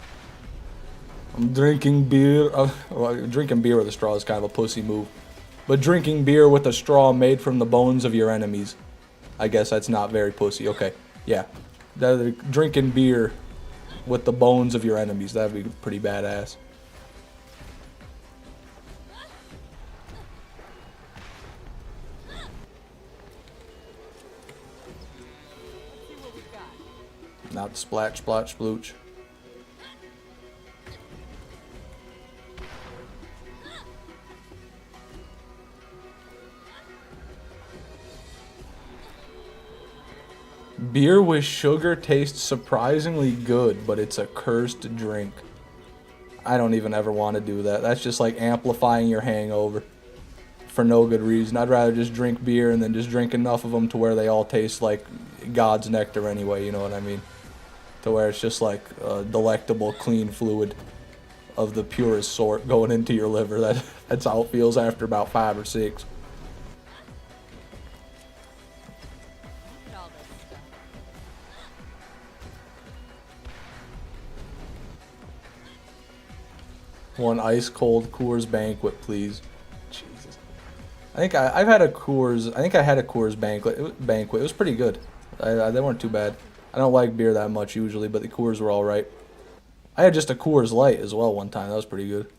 [SPEAKER 1] I'm drinking beer. Well, drinking beer with a straw is kind of a pussy move. But drinking beer with a straw made from the bones of your enemies, I guess that's not very pussy. Okay, yeah. Drinking beer with the bones of your enemies, that'd be pretty badass. Not splat, splat, splooch. Beer with sugar tastes surprisingly good, but it's a cursed drink. I don't even ever want to do that. That's just like amplifying your hangover for no good reason. I'd rather just drink beer and then just drink enough of them to where they all taste like God's nectar anyway, you know what I mean? To where it's just like a delectable, clean fluid of the purest sort going into your liver. That's how it feels after about 5 or 6. One ice cold Coors Banquet, please. Jesus. I've had a Coors. I think I had a Coors Banquet. It was pretty good. They weren't too bad. I don't like beer that much usually, but the Coors were all right. I had just a Coors Light as well one time. That was pretty good.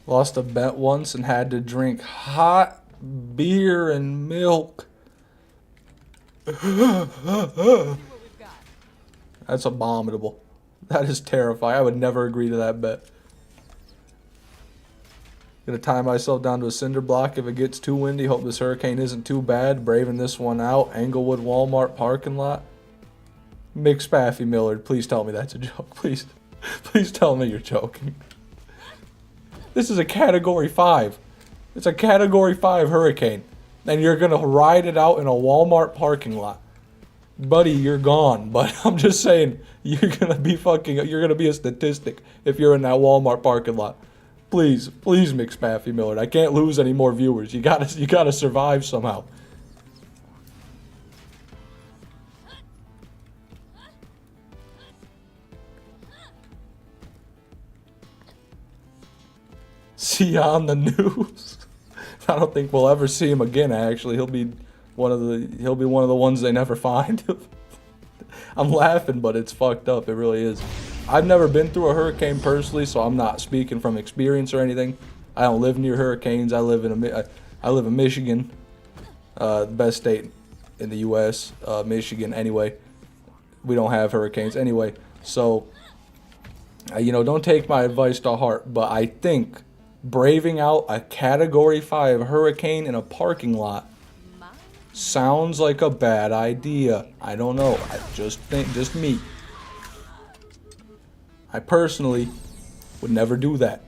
[SPEAKER 1] Lost a bet once and had to drink hot beer and milk. That's abominable. That is terrifying. I would never agree to that bet. Gonna tie myself down to a cinder block if it gets too windy. Hope this hurricane isn't too bad. Braving this one out. Englewood Walmart parking lot. Mick Spaffy Millard, please tell me that's a joke. Please tell me you're joking. This is a Category 5. It's a Category 5 hurricane. And you're gonna ride it out in a Walmart parking lot. Buddy, you're gone. But I'm just saying, you're gonna be a statistic if you're in that Walmart parking lot. Please, Mick Spaffy Millard. I can't lose any more viewers. You gotta survive somehow. See you on the news. I don't think we'll ever see him again, actually. He'll be He'll be one of the ones they never find. I'm laughing, but it's fucked up. It really is. I've never been through a hurricane personally, so I'm not speaking from experience or anything. I don't live near hurricanes. I live in Michigan, the best state in the U.S. Michigan. Anyway, we don't have hurricanes anyway. So, don't take my advice to heart. But I think braving out a Category 5 hurricane in a parking lot sounds like a bad idea. I don't know. Just me. I personally would never do that.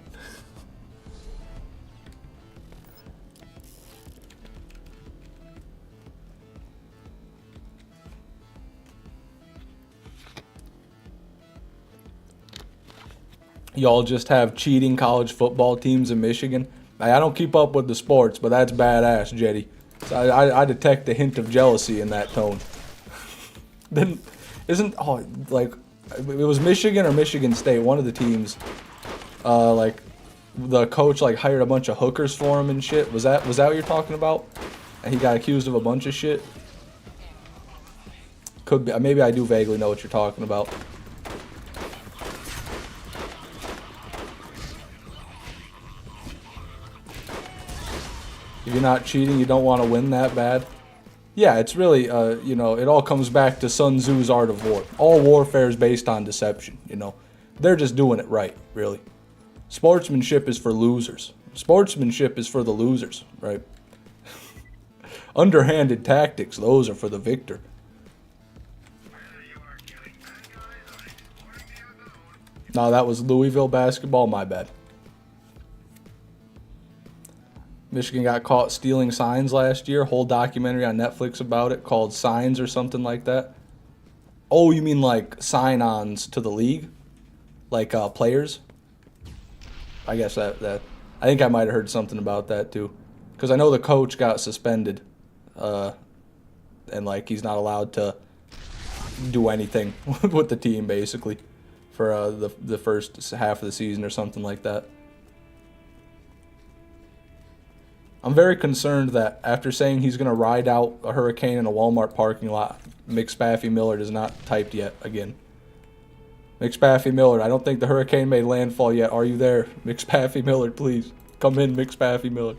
[SPEAKER 1] Y'all just have cheating college football teams in Michigan. I don't keep up with the sports, but that's badass, Jetty. So I detect a hint of jealousy in that tone. Then, it was Michigan or Michigan State, one of the teams. The coach hired a bunch of hookers for him and shit. Was that what you're talking about? And he got accused of a bunch of shit. Could be. Maybe I do vaguely know what you're talking about. If you're not cheating, you don't want to win that bad. Yeah, it's really, it all comes back to Sun Tzu's art of war. All warfare is based on deception, They're just doing it right, really. Sportsmanship is for losers. Sportsmanship is for the losers, right? Underhanded tactics, those are for the victor. No, that was Louisville basketball, my bad. Michigan got caught stealing signs last year. Whole documentary on Netflix about it called Signs or something like that. Oh, you mean like sign-ons to the league? Like players? I guess that I think I might have heard something about that too. Because I know the coach got suspended. And he's not allowed to do anything with the team basically for the first half of the season or something like that. I'm very concerned that after saying he's going to ride out a hurricane in a Walmart parking lot, McSpaffy Millard is not typed yet again. McSpaffy Millard, I don't think the hurricane made landfall yet. Are you there? McSpaffy Millard, please. Come in, McSpaffy Millard.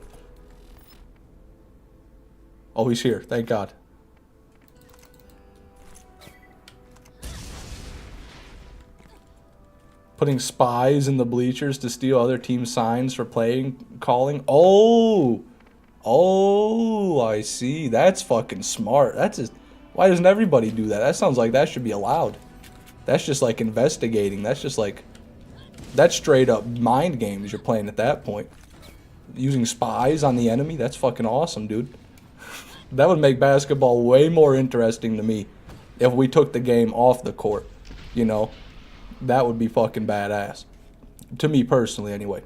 [SPEAKER 1] Oh, he's here. Thank God. Putting spies in the bleachers to steal other teams' signs for calling. Oh, I see. That's fucking smart. Why doesn't everybody do that? That sounds like that should be allowed. That's just like investigating. That's straight up mind games you're playing at that point. Using spies on the enemy, that's fucking awesome, dude. That would make basketball way more interesting to me if we took the game off the court. That would be fucking badass. To me personally, anyway.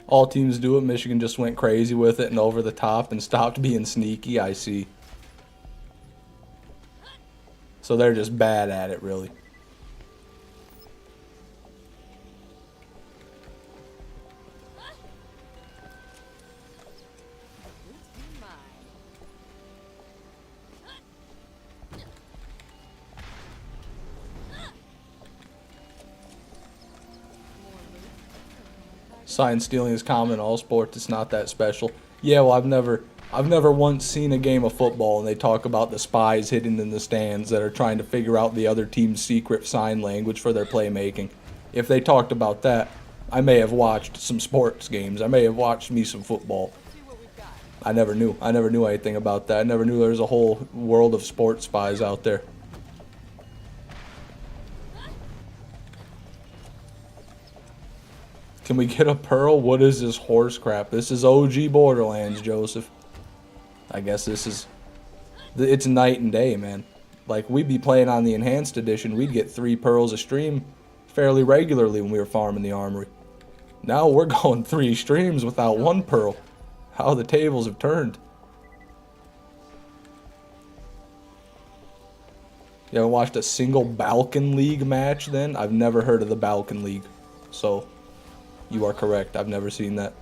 [SPEAKER 1] All teams do it. Michigan just went crazy with it and over the top and stopped being sneaky. I see. So they're just bad at it, really. Sign stealing is common in all sports. It's not that special. Yeah, well, I've never once seen a game of football and they talk about the spies hidden in the stands that are trying to figure out the other team's secret sign language for their playmaking. If they talked about that, I may have watched some sports games. I may have watched me some football. I never knew. I never knew anything about that. I never knew there was a whole world of sports spies out there. Can we get a pearl? What is this horse crap? This is OG Borderlands, Joseph. I guess it's night and day, man. Like, we'd be playing on the enhanced edition, we'd get 3 pearls a stream fairly regularly when we were farming the Armory. Now we're going 3 streams without 1 pearl. How the tables have turned. You haven't watched a single Balkan League match then? I've never heard of the Balkan League. So, you are correct. I've never seen that.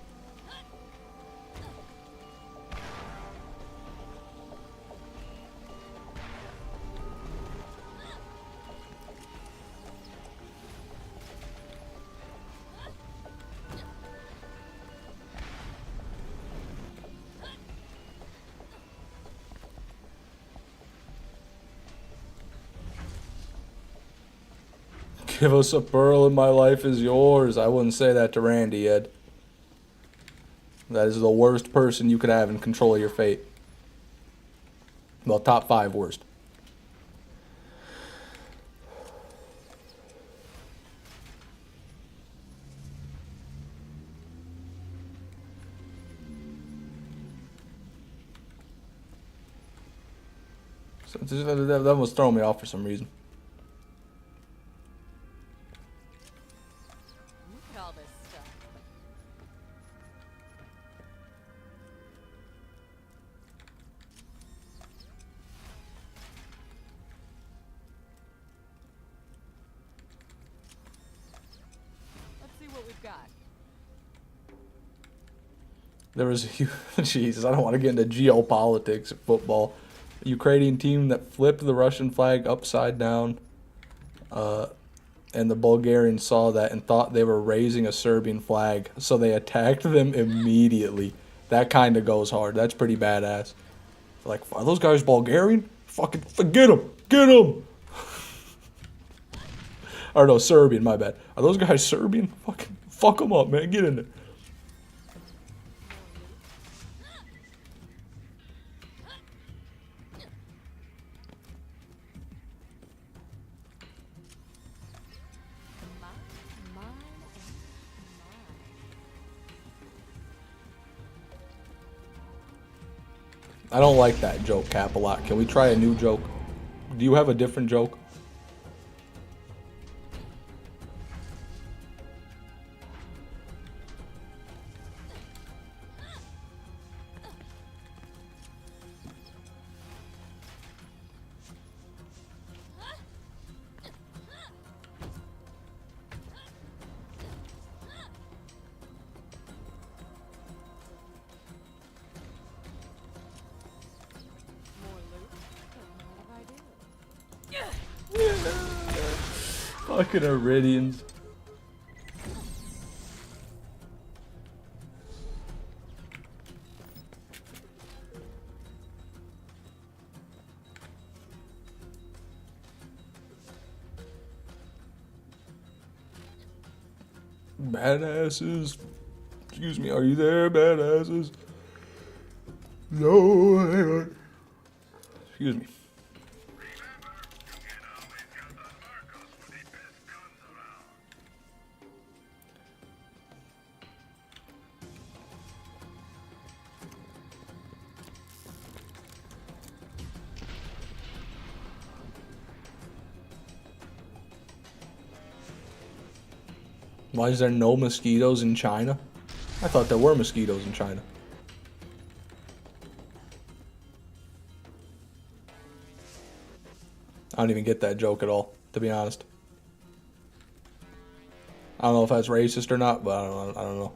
[SPEAKER 1] Give us a pearl and my life is yours. I wouldn't say that to Randy, Ed. That is the worst person you could have in control of your fate. Well, top 5 worst. So that was throwing me off for some reason.
[SPEAKER 2] Look at all this stuff. Let's see what we've got.
[SPEAKER 1] There was a huge, Jesus, I don't want to get into geopolitics of football. A Ukrainian team that flipped the Russian flag upside down, and the Bulgarians saw that and thought they were raising a Serbian flag, so they attacked them immediately. That kind of goes hard. That's pretty badass. Like, are those guys Bulgarian? Fucking get them, get them. Or no, Serbian. My bad. Are those guys Serbian? Fucking fuck them up, man. Get in there. I don't like that joke, Cap, a lot. Can we try a new joke? Do you have a different joke? Fucking Iridians. Badasses. Excuse me, are you there, badasses? No, hang on. Excuse me. Why is there no mosquitoes in China? I thought there were mosquitoes in China. I don't even get that joke at all, to be honest. I don't know if that's racist or not, but I don't know.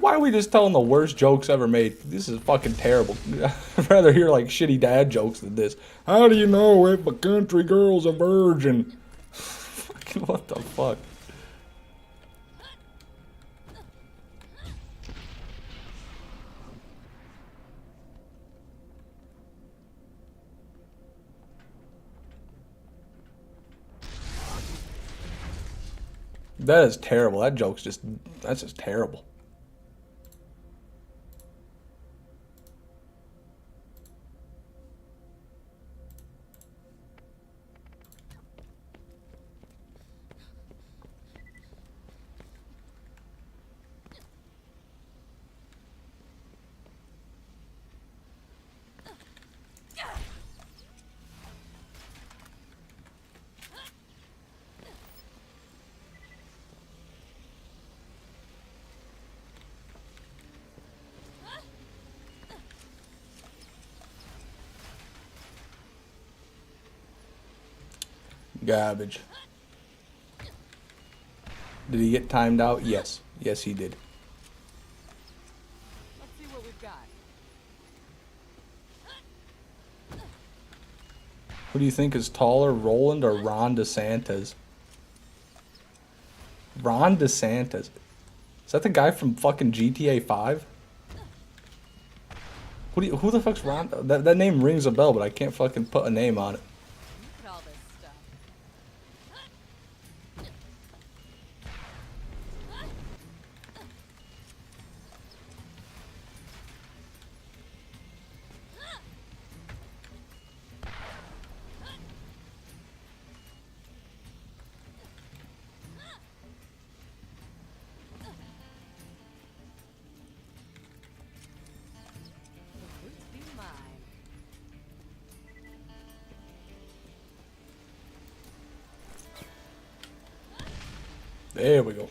[SPEAKER 1] Why are we just telling the worst jokes ever made? This is fucking terrible. I'd rather hear like shitty dad jokes than this. How do you know if a country girl's a virgin? Fucking what the fuck? That is terrible. That joke's just, that's just terrible. Garbage. Did he get timed out? Yes. Yes, he did.
[SPEAKER 2] Let's see what we've got.
[SPEAKER 1] Who do you think is taller, Roland or Ron DeSantis? Ron DeSantis. Is that the guy from fucking GTA 5? Who the fuck's Ron? That name rings a bell, but I can't fucking put a name on it.
[SPEAKER 2] Look at all this stuff. The boots be mine.
[SPEAKER 1] There we go.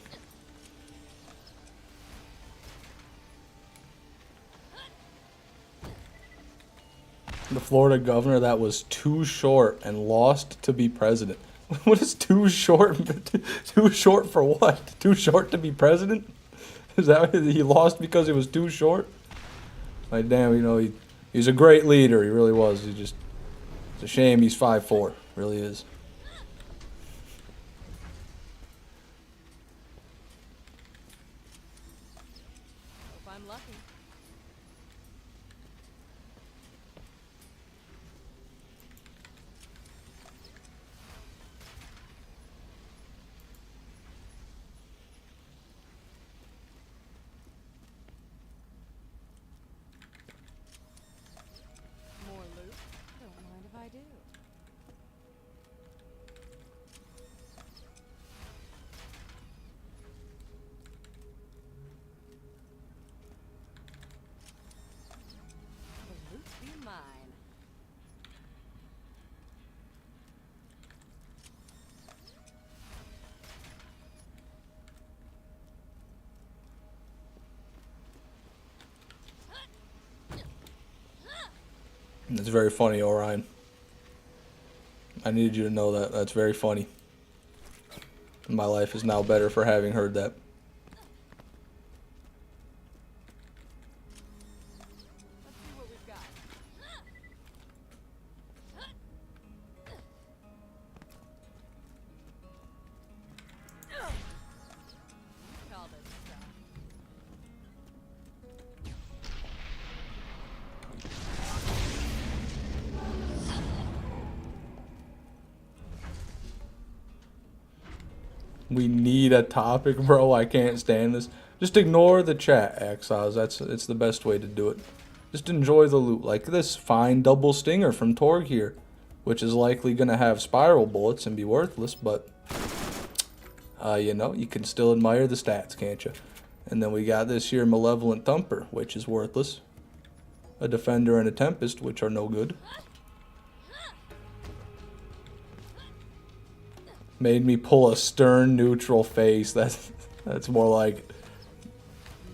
[SPEAKER 1] The Florida governor that was too short and lost to be president. What is too short? Too short for what? Too short to be president? Is that what he lost because he was too short? Like, damn, you know, he's a great leader. He really was. It's a shame he's 5'4". Really is.
[SPEAKER 2] Hope I'm lucky. More loot? Don't mind if I do. The loot be mine.
[SPEAKER 1] It's very funny, Orion. I needed you to know that. That's very funny. My life is now better for having heard that.
[SPEAKER 2] Let's see what we've got. Look at all this stuff.
[SPEAKER 1] We need a topic, bro. I can't stand this. Just ignore the chat, Axos. It's the best way to do it. Just enjoy the loot. Like this fine double stinger from Torg here, which is likely going to have spiral bullets and be worthless, but you know, you can still admire the stats, can't you? And then we got this here Malevolent Thumper, which is worthless. A Defender and a Tempest, which are no good. Made me pull a stern neutral face. That's more like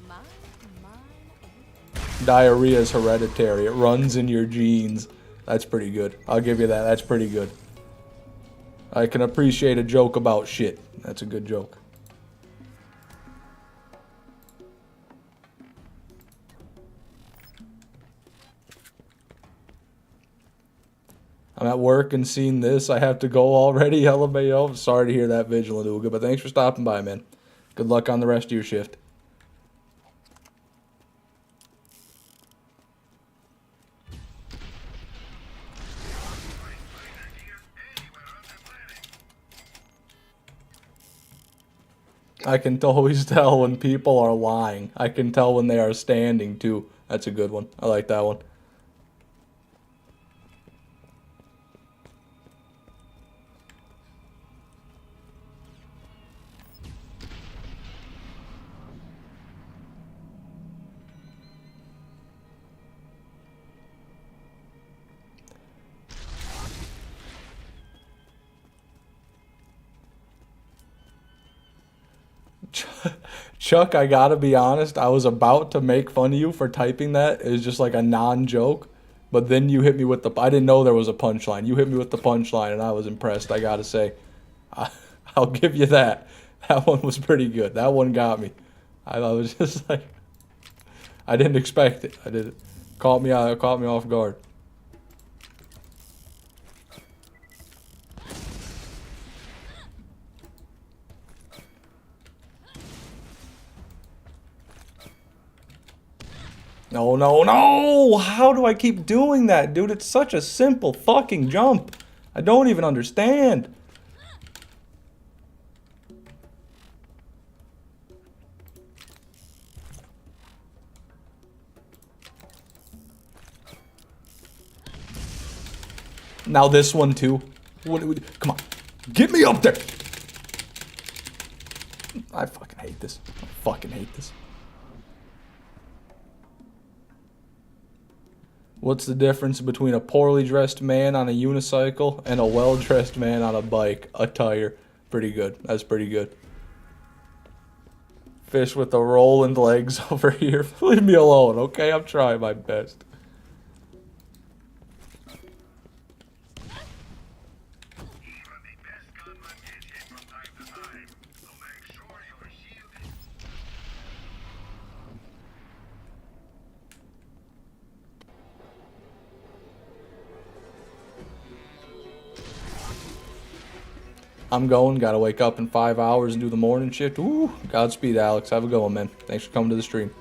[SPEAKER 2] Mine.
[SPEAKER 1] diarrhea is hereditary. It runs in your genes. That's pretty good. I'll give you that. That's pretty good. I can appreciate a joke about shit. That's a good joke. I'm at work and seeing this. I have to go already. LMAO. Sorry to hear that, Vigilant Ooga, but thanks for stopping by, man. Good luck on the rest of your shift. I can always tell when people are lying. I can tell when they are standing, too. That's a good one. I like that one. Chuck, I gotta be honest, I was about to make fun of you for typing that. It was just like a non-joke. But then you hit me with the... I didn't know there was a punchline. You hit me with the punchline, and I was impressed, I gotta say. I'll give you that. That one was pretty good. That one got me. I was just like... I didn't expect it. I didn't. Caught me off guard. No, no, no! How do I keep doing that, dude? It's such a simple fucking jump. I don't even understand. Now this one too. Come on. Get me up there! I fucking hate this. I fucking hate this. What's the difference between a poorly dressed man on a unicycle and a well-dressed man on a bike? A tire. Pretty good. That's pretty good. Fish with the rolling legs over here. Leave me alone, okay? I'm trying my best. I'm going. Gotta wake up in 5 hours and do the morning shift. Ooh, Godspeed, Alex. Have a good one, man. Thanks for coming to the stream.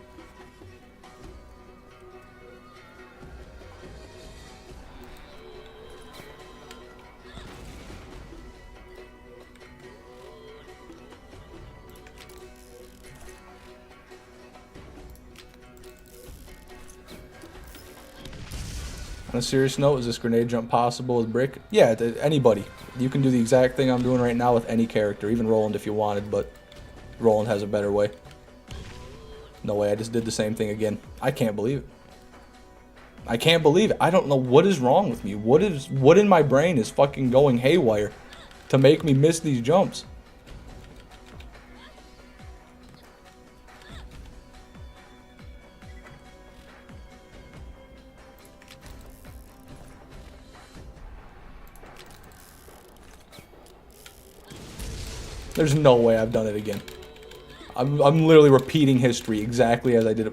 [SPEAKER 1] On a serious note, is this grenade jump possible with Brick? Yeah, anybody. You can do the exact thing I'm doing right now with any character, even Roland if you wanted, but Roland has a better way. No way, I just did the same thing again. I can't believe it. I can't believe it. I don't know what is wrong with me. What in my brain is fucking going haywire to make me miss these jumps? There's no way I've done it again. I'm literally repeating history exactly as I did it.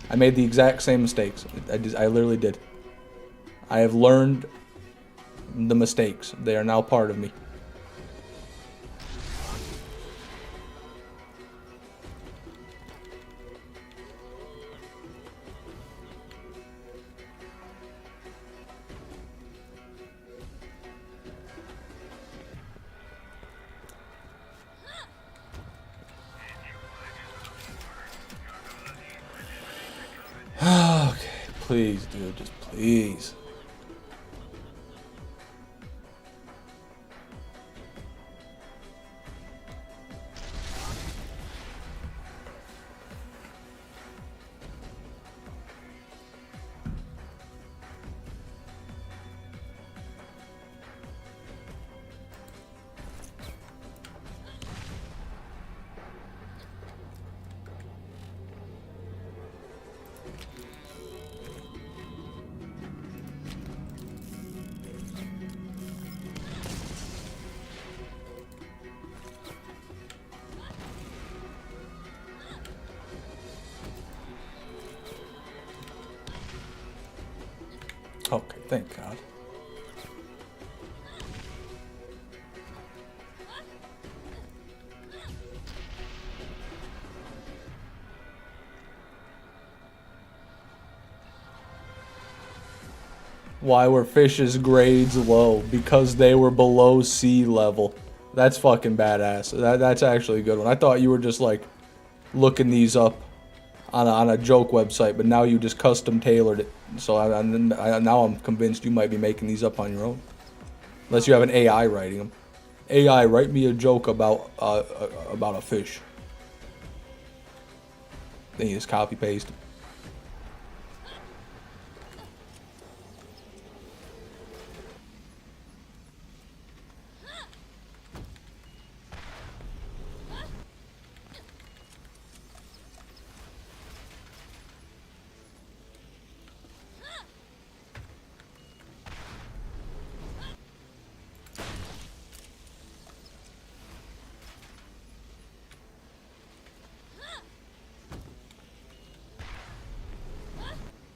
[SPEAKER 1] I made the exact same mistakes. I literally did. I have learned the mistakes. They are now part of me. Okay, please, dude, just please. Okay, thank God. Why were fish's grades low? Because they were below sea level. That's fucking badass. That's actually a good one. I thought you were just like looking these up on a joke website, but now you just custom tailored it. So now I'm convinced you might be making these up on your own. Unless you have an AI writing them. AI, write me a joke about a fish. Then you just copy paste.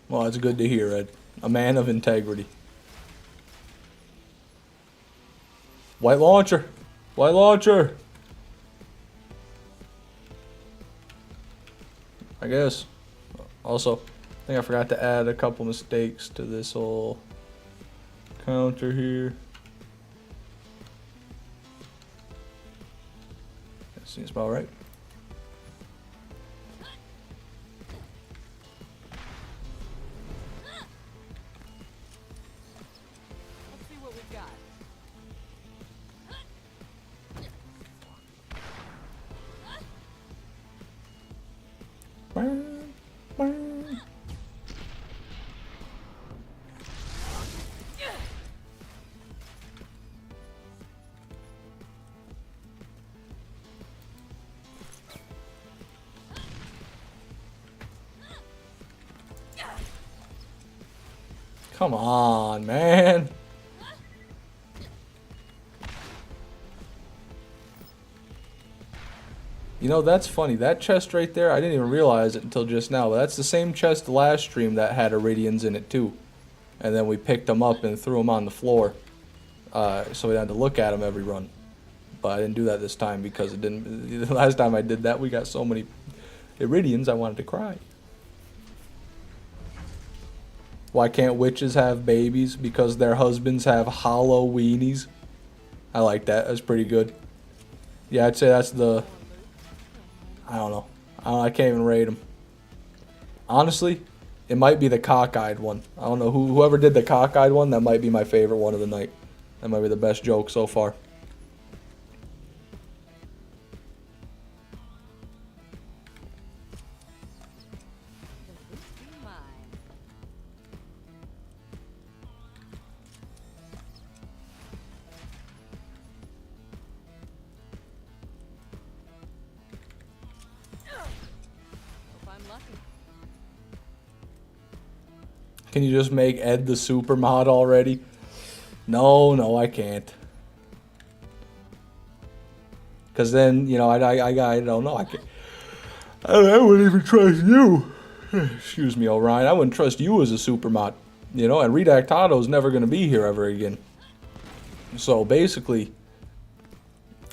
[SPEAKER 1] Well, that's good to hear, Ed. A man of integrity. White launcher! White launcher! I guess. Also, I think I forgot to add a couple mistakes to this whole counter here. That seems about right.
[SPEAKER 2] Let's see what we've got.
[SPEAKER 1] Come on, man. You know, that's funny. That chest right there, I didn't even realize it until just now. But that's the same chest last stream that had Iridians in it too. And then we picked them up and threw them on the floor. So we had to look at them every run. But I didn't do that this time because it didn't. The last time I did that, we got so many Iridians, I wanted to cry. Why can't witches have babies? Because their husbands have hollow weenies. I like that. That's pretty good. Yeah, I'd say that's the... I don't know. I can't even rate them. Honestly, it might be the cockeyed one. I don't know. Whoever did the cockeyed one, that might be my favorite one of the night. That might be the best joke so far. Can you just make Ed the super mod already? No, I can't. Because then, you know, I don't know. I can't. I wouldn't even trust you. Excuse me, Orion. I wouldn't trust you as a super mod. You know, and Redactado's never going to be here ever again. So basically,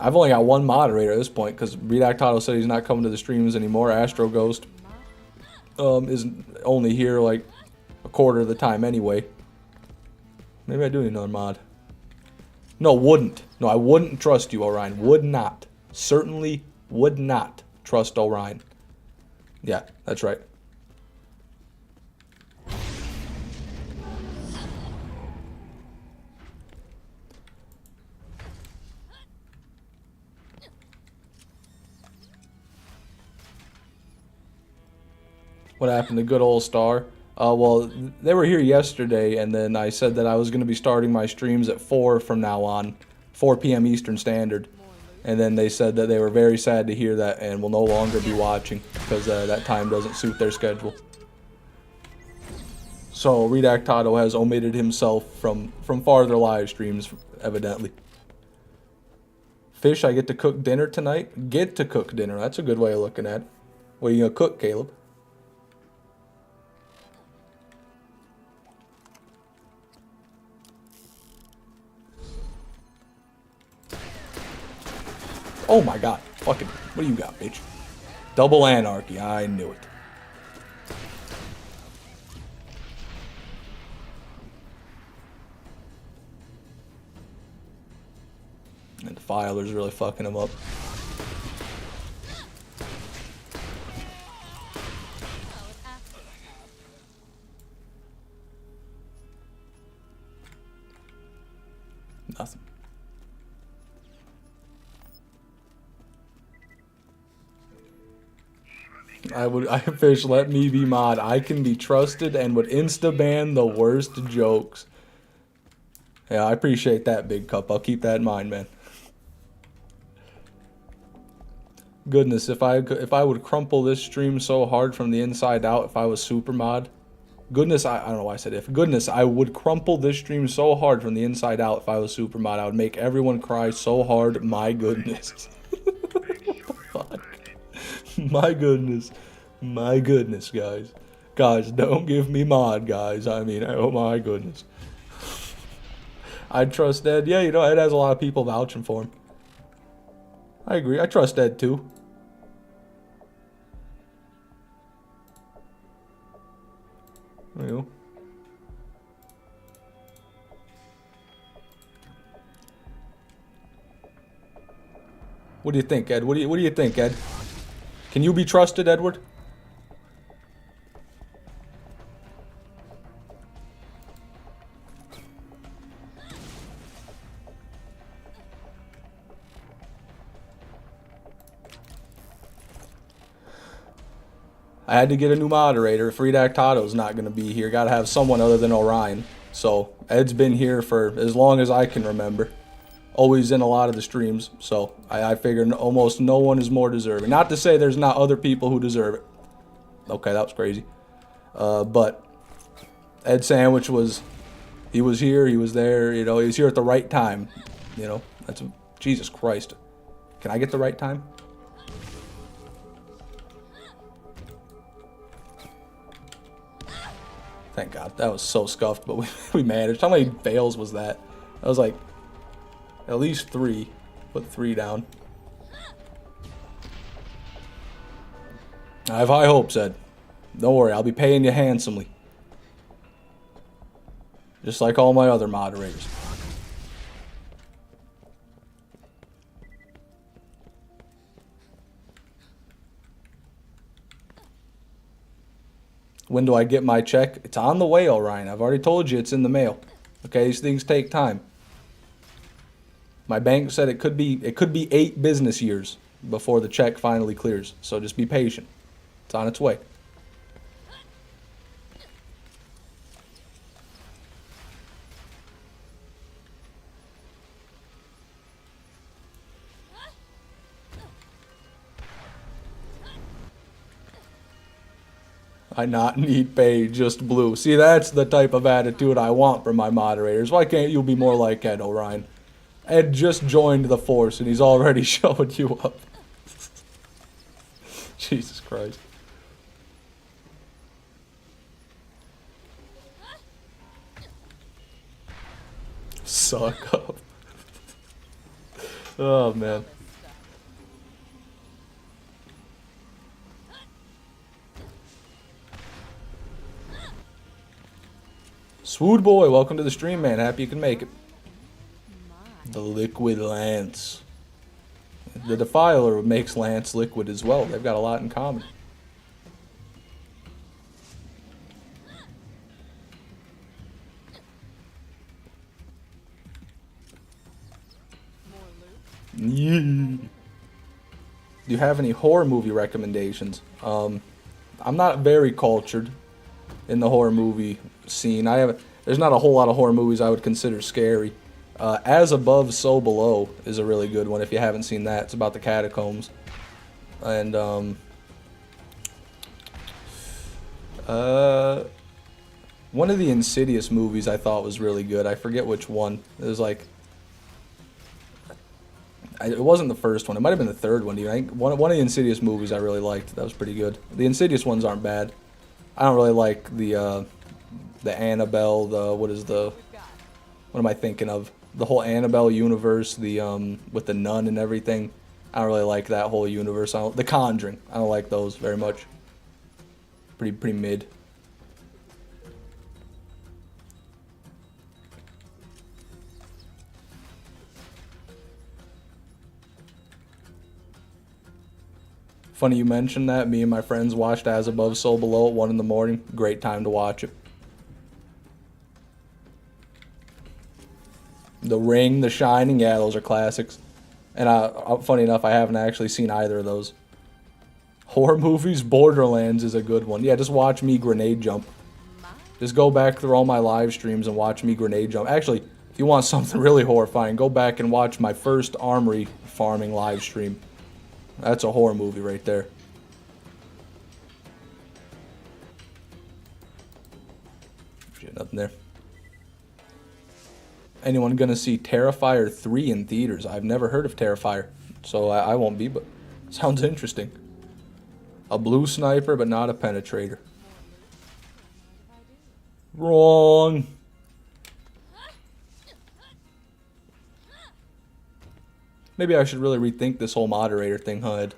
[SPEAKER 1] I've only got one moderator at this point because Redactado said he's not coming to the streams anymore. Astro Ghost is only here like a quarter of the time anyway. Maybe I do need another mod. No, wouldn't. No, I wouldn't trust you, Orion. Would not. Certainly would not trust Orion. Yeah, that's right. What happened to good old Star? Well, they were here yesterday, and then I said that I was going to be starting my streams at 4 from now on, 4 p.m. Eastern Standard. And then they said that they were very sad to hear that and will no longer be watching because that time doesn't suit their schedule. So Redactado has omitted himself from farther live streams, evidently. Fish, I get to cook dinner tonight? Get to cook dinner. That's a good way of looking at it. What are you going to cook, Caleb? Oh my god. Fucking, what do you got, bitch? Double anarchy. I knew it. And the filer's really fucking him up. Nothing. Fish, let me be mod. I can be trusted and would insta-ban the worst jokes. Yeah, I appreciate that, Big Cup. I'll keep that in mind, man. Goodness, if I would crumple this stream so hard from the inside out if I was super mod. Goodness, I don't know why I said if. Goodness, I would crumple this stream so hard from the inside out if I was super mod. I would make everyone cry so hard. My goodness. What the fuck? My goodness. My goodness, guys. Guys, don't give me mod, guys. I mean, oh my goodness. I trust Ed. Yeah, you know, Ed has a lot of people vouching for him. I agree. I trust Ed too. There you go. What do you think, Ed? What do you think, Ed? Can you be trusted, Edward? I had to get a new moderator. Freedactato's not going to be here. Got to have someone other than Orion. So, Ed's been here for as long as I can remember. Always in a lot of the streams. So, I figured almost no one is more deserving. Not to say there's not other people who deserve it. Okay, that was crazy. But Ed Sandwich was... He was here. He was there. You know, he was here at the right time. You know, that's... Jesus Christ. Can I get the right time? Thank God. That was so scuffed, but we managed. How many fails was that? That was like at least 3. Put 3 down. I have high hopes, Ed. Don't worry, I'll be paying you handsomely. Just like all my other moderators. When do I get my check? It's on the way, Orion. I've already told you it's in the mail. Okay, these things take time. My bank said it could be 8 business years before the check finally clears. So just be patient. It's on its way. I not need pay, just blue. See, that's the type of attitude I want from my moderators. Why can't you be more like Ed, Orion? Ed just joined the force and he's already showing you up. Jesus Christ. Suck up. Oh, man. Swood boy, welcome to the stream, man. Happy you can make it. The liquid lance. The Defiler makes lance liquid as well. They've got a lot in common. Do you have any horror movie recommendations? I'm not very cultured in the horror movie scene. There's not a whole lot of horror movies I would consider scary. As Above, So Below is a really good one if you haven't seen that. It's about the catacombs. And one of the Insidious movies I thought was really good. I forget which one. It was like it wasn't the first one. It might have been the third one. I think one of the Insidious movies I really liked. That was pretty good. The Insidious ones aren't bad. I don't really like the Annabelle. What am I thinking of? The whole Annabelle universe. With the nun and everything. I don't really like that whole universe. The Conjuring. I don't like those very much. Pretty mid. Funny you mentioned that. Me and my friends watched As Above, So Below at 1 in the morning. Great time to watch it. The Ring, The Shining, yeah, those are classics. And funny enough, I haven't actually seen either of those. Horror movies, Borderlands is a good one. Yeah, just watch me grenade jump. Just go back through all my live streams and watch me grenade jump. Actually, if you want something really horrifying, go back and watch my first Armory farming live stream. That's a horror movie right there. Shit, nothing there. Anyone gonna see Terrifier 3 in theaters? I've never heard of Terrifier, so I won't be, but sounds interesting. A blue sniper, but not a penetrator. Wrong. Maybe I should really rethink this whole moderator thing, huh, Ed?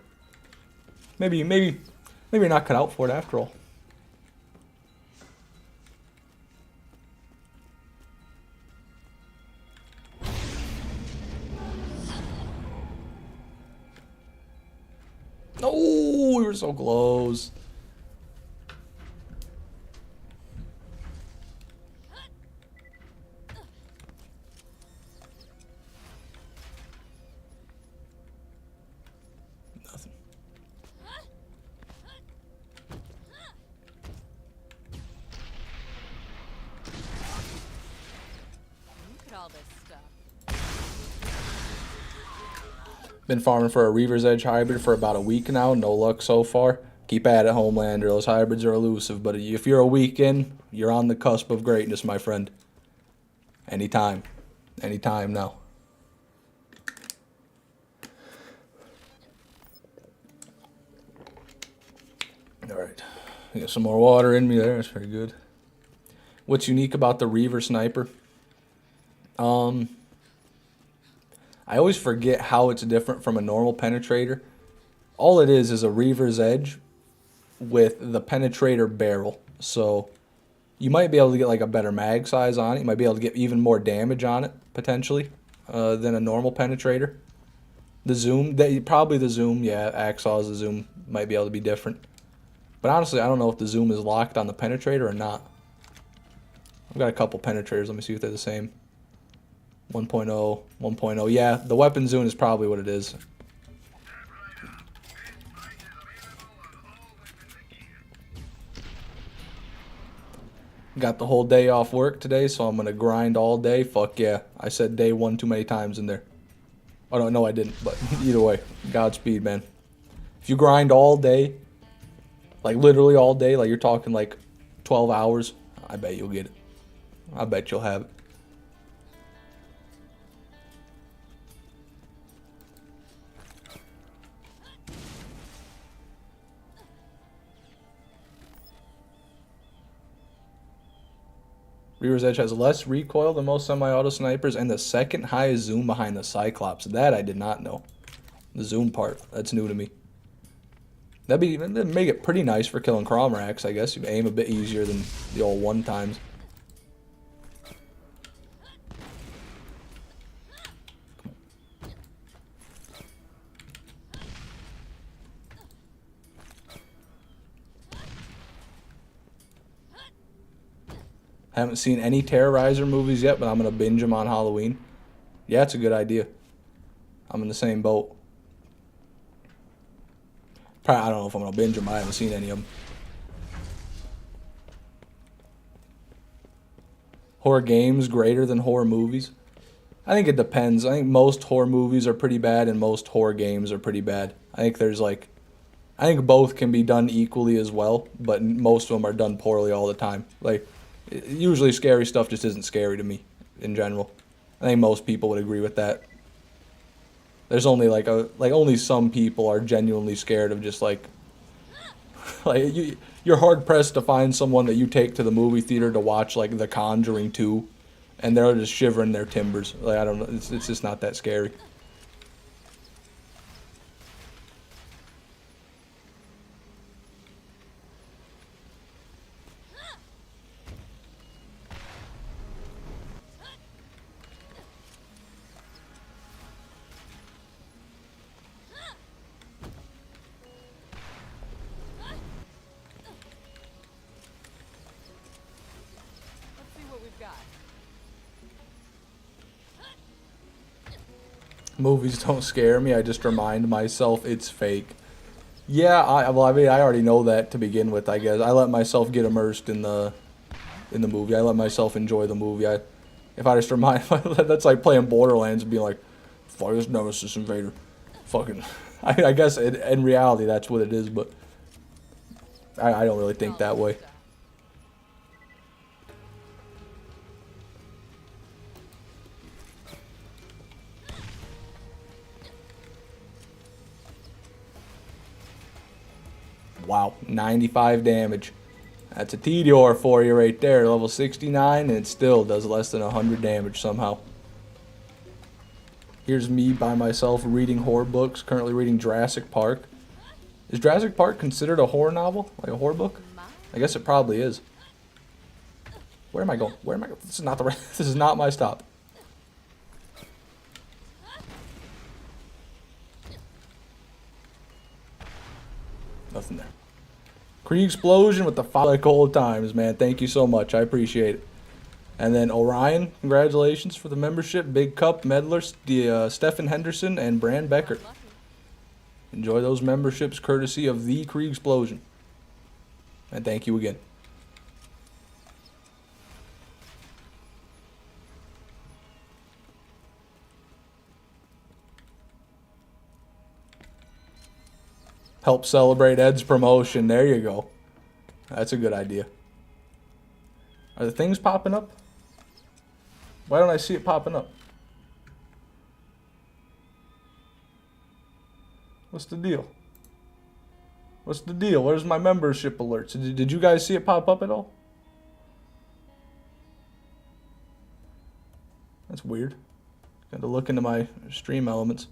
[SPEAKER 1] Maybe you're not cut out for it after all. Oh, we were so close. Nothing.
[SPEAKER 2] Look at all this stuff.
[SPEAKER 1] Been farming for a Reaver's Edge hybrid for about a week now. No luck so far. Keep at it, Homelander. Those hybrids are elusive, but if you're a week in, you're on the cusp of greatness, my friend. Anytime. Anytime now. Alright. Got some more water in me there. That's very good. What's unique about the Reaver Sniper? I always forget how it's different from a normal penetrator. All it is a Reaver's Edge with the penetrator barrel. So you might be able to get like a better mag size on it. You might be able to get even more damage on it, potentially, than a normal penetrator. The zoom, probably the zoom, yeah, Axaw's the zoom might be able to be different. But honestly, I don't know if the zoom is locked on the penetrator or not. I've got a couple penetrators. Let me see if they're the same. 1.0, 1.0. Yeah, the weapon zoom is probably what it is. Got the whole day off work today, so I'm going to grind all day. Fuck yeah. I said day one too many times in there. Oh, no, I didn't. But either way, Godspeed, man. If you grind all day, like literally all day, like you're talking like 12 hours, I bet you'll get it. I bet you'll have it. Reaver's Edge has less recoil than most semi-auto snipers and the second highest zoom behind the Cyclops. That I did not know. The zoom part, that's new to me. That'd make it pretty nice for killing Cromracks, I guess. You aim a bit easier than the old one times. Haven't seen any Terrorizer movies yet, but I'm going to binge them on Halloween. Yeah, it's a good idea. I'm in the same boat. Probably, I don't know if I'm going to binge them. I haven't seen any of them. Horror games greater than horror movies? I think it depends. I think most horror movies are pretty bad and most horror games are pretty bad. I think there's like... I think both can be done equally as well, but most of them are done poorly all the time. Like... Usually scary stuff just isn't scary to me, in general. I think most people would agree with that. There's only only some people are genuinely scared of just like you're hard pressed to find someone that you take to the movie theater to watch like The Conjuring 2, and they're just shivering their timbers. Like I don't know, it's just not that scary. Movies don't scare me. I just remind myself it's fake. Yeah, I mean, I already know that to begin with. I guess I let myself get immersed in the movie. I let myself enjoy the movie. If I just remind, that's like playing Borderlands and being like, "Fuck this Nemesis Invader." Fucking, I guess in reality that's what it is, but I don't really think that way. Wow, 95 damage. That's a Tediore for you right there. Level 69, and it still does less than 100 damage somehow. Here's me by myself reading horror books. Currently reading Jurassic Park. Is Jurassic Park considered a horror novel? Like a horror book? I guess it probably is. Where am I going? Where am I going? This is not the right. This is not my stop. Nothing there. Krieg Explosion with the 5 like old times, man. Thank you so much. I appreciate it. And then Orion, congratulations for the membership. Big Cup, Medler, Stefan Henderson, and Brand Becker. Enjoy those memberships courtesy of the Krieg Explosion. And thank you again. Help celebrate Ed's promotion. There you go. That's a good idea. Are the things popping up? Why don't I see it popping up? What's the deal? What's the deal? Where's my membership alerts? Did you guys see it pop up at all? That's weird. Got to look into my stream elements.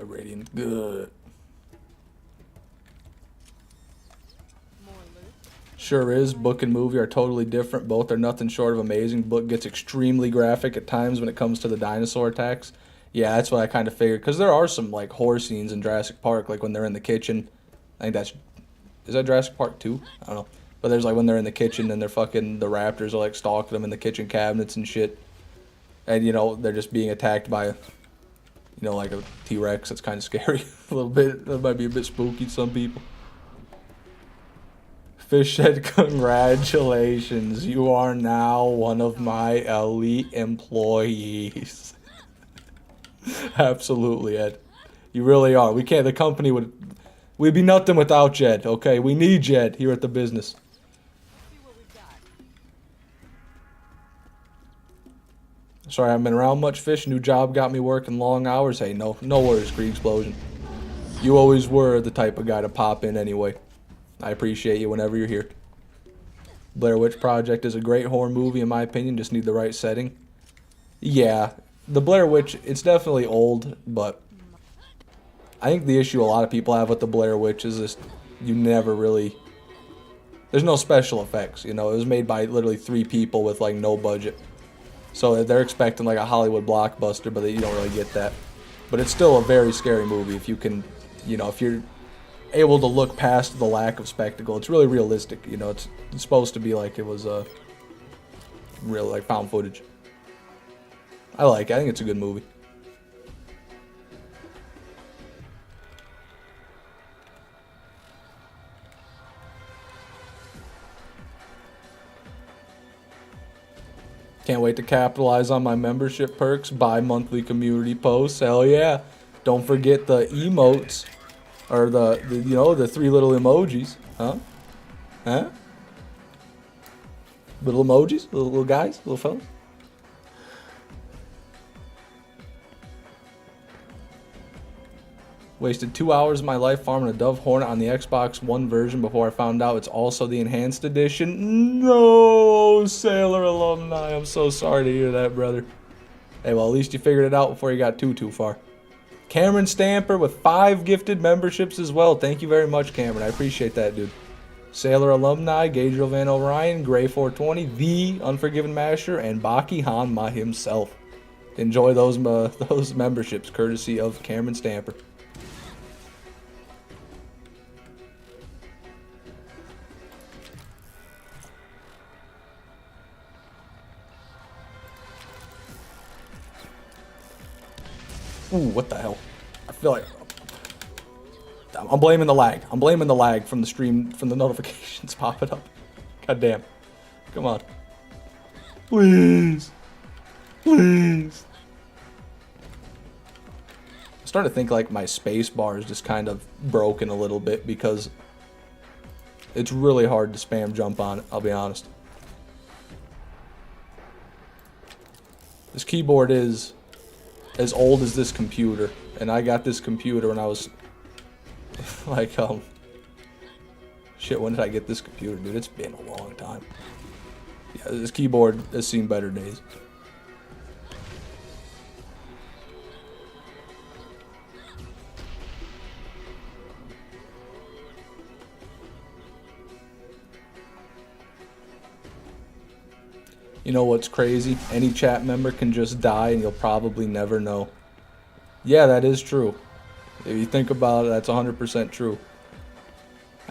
[SPEAKER 1] Radiant, good. Sure is. Book and movie are totally different. Both are nothing short of amazing. Book gets extremely graphic at times when it comes to the dinosaur attacks. Yeah, that's what I kind of figured. Because there are some like horror scenes in Jurassic Park, like when they're in the kitchen. I think that's... Is that Jurassic Park 2? I don't know. But there's like when they're in the kitchen and they're fucking... The raptors are like stalking them in the kitchen cabinets and shit. And, you know, they're just being attacked by... You know, like a T-Rex. That's kind of scary. A little bit. That might be a bit spooky to some people. Fish said, congratulations. You are now one of my elite employees. Absolutely, Ed. You really are. We can't, the company would, we'd be nothing without Jed, okay? We need Jed here at the business. Sorry, I haven't been around much, Fish. New job got me working long hours. Hey, no worries, Krieg Explosion. You always were the type of guy to pop in anyway. I appreciate you whenever you're here. Blair Witch Project is a great horror movie, in my opinion. Just need the right setting. Yeah, the Blair Witch, it's definitely old, but I think the issue a lot of people have with the Blair Witch is this, you never really... There's no special effects, you know. It was made by literally 3 people with, like, no budget. So they're expecting, like, a Hollywood blockbuster, but you don't really get that. But it's still a very scary movie if you can, you know, if you're able to look past the lack of spectacle. It's really realistic, you know. It's supposed to be like it was real, like, found footage. I like it. I think it's a good movie. Can't wait to capitalize on my membership perks, bi-monthly community posts. Hell yeah. Don't forget the emotes. Or the you know, the 3 little emojis. Huh? Huh? Little emojis? Little guys? Little fellas? Wasted 2 hours of my life farming a Dove Hornet on the Xbox One version before I found out it's also the enhanced edition. No, Sailor alumni. I'm so sorry to hear that, brother. Hey, well, at least you figured it out before you got too far. Cameron Stamper with 5 gifted memberships as well. Thank you very much, Cameron. I appreciate that, dude. Sailor alumni, Gabriel Van Orion, Gray 420, The Unforgiven Masher, and Baki Hanma himself. Enjoy those memberships, courtesy of Cameron Stamper. Ooh, what the hell? I feel like... I'm blaming the lag. I'm blaming the lag from the stream, from the notifications popping up. God damn. Come on. Please. Please. I'm starting to think like my space bar is just kind of broken a little bit because it's really hard to spam jump on it, I'll be honest. This keyboard is as old as this computer, and I got this computer when I was like Shit, when did I get this computer, dude? It's been a long time. Yeah, this keyboard has seen better days. You know what's crazy? Any chat member can just die and you'll probably never know. Yeah, that is true. If you think about it, that's 100% true.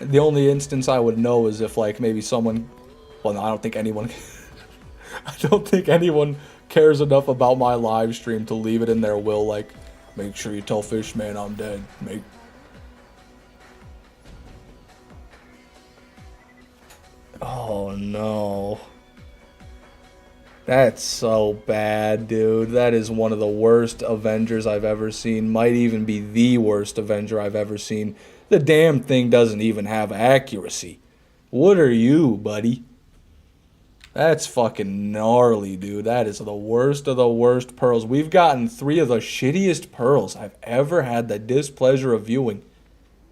[SPEAKER 1] The only instance I would know is if, like, maybe someone... Well, no, I don't think anyone... I don't think anyone cares enough about my live stream to leave it in their will, like, make sure you tell Fishman I'm dead. Oh, no. That's so bad, dude. That is one of the worst Avengers I've ever seen. Might even be the worst Avenger I've ever seen. The damn thing doesn't even have accuracy. What are you, buddy? That's fucking gnarly, dude. That is the worst of the worst pearls. We've gotten 3 of the shittiest pearls I've ever had the displeasure of viewing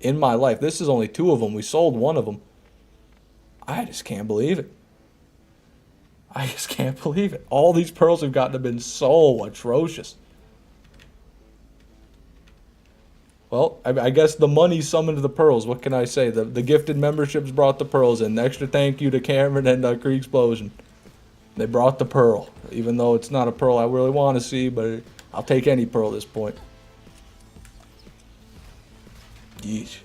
[SPEAKER 1] in my life. This is only 2 of them. We sold 1 of them. I just can't believe it. I just can't believe it. All these pearls we've gotten have been so atrocious. Well, I guess the money summoned the pearls. What can I say? The gifted memberships brought the pearls in. Extra thank you to Cameron and Cree Explosion. They brought the pearl. Even though it's not a pearl I really want to see, but I'll take any pearl at this point. Yeesh.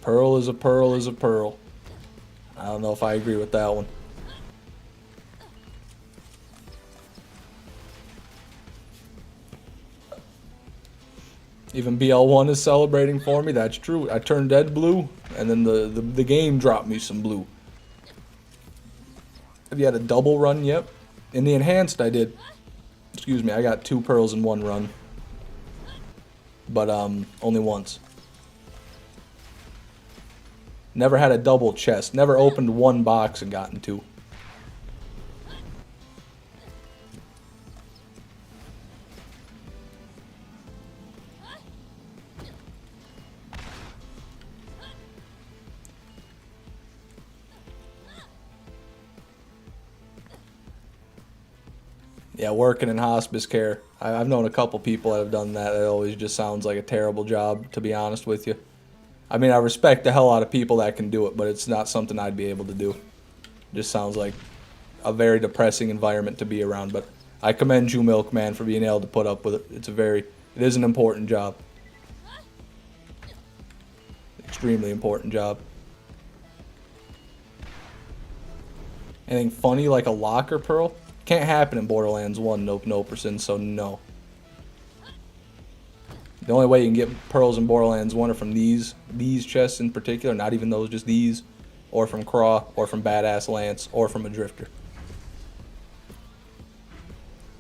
[SPEAKER 1] A pearl is a pearl is a pearl. I don't know if I agree with that one. Even BL1 is celebrating for me. That's true. I turned dead blue, and then the game dropped me some blue. Have you had a double run yet? In the enhanced, I did. Excuse me, I got 2 pearls in 1 run. But, only once. Never had a double chest. Never opened 1 box and gotten 2. Yeah, working in hospice care. I've known a couple people that have done that. It always just sounds like a terrible job, to be honest with you. I mean, I respect the hell out of people that can do it, but it's not something I'd be able to do. Just sounds like a very depressing environment to be around. But I commend you, Milkman, for being able to put up with it. It is an important job. Extremely important job. Anything funny like a locker pearl? Can't happen in Borderlands 1, nope%, so no. The only way you can get pearls in Borderlands 1 are from these chests in particular, not even those, just these, or from Craw, or from Badass Lance, or from a Drifter.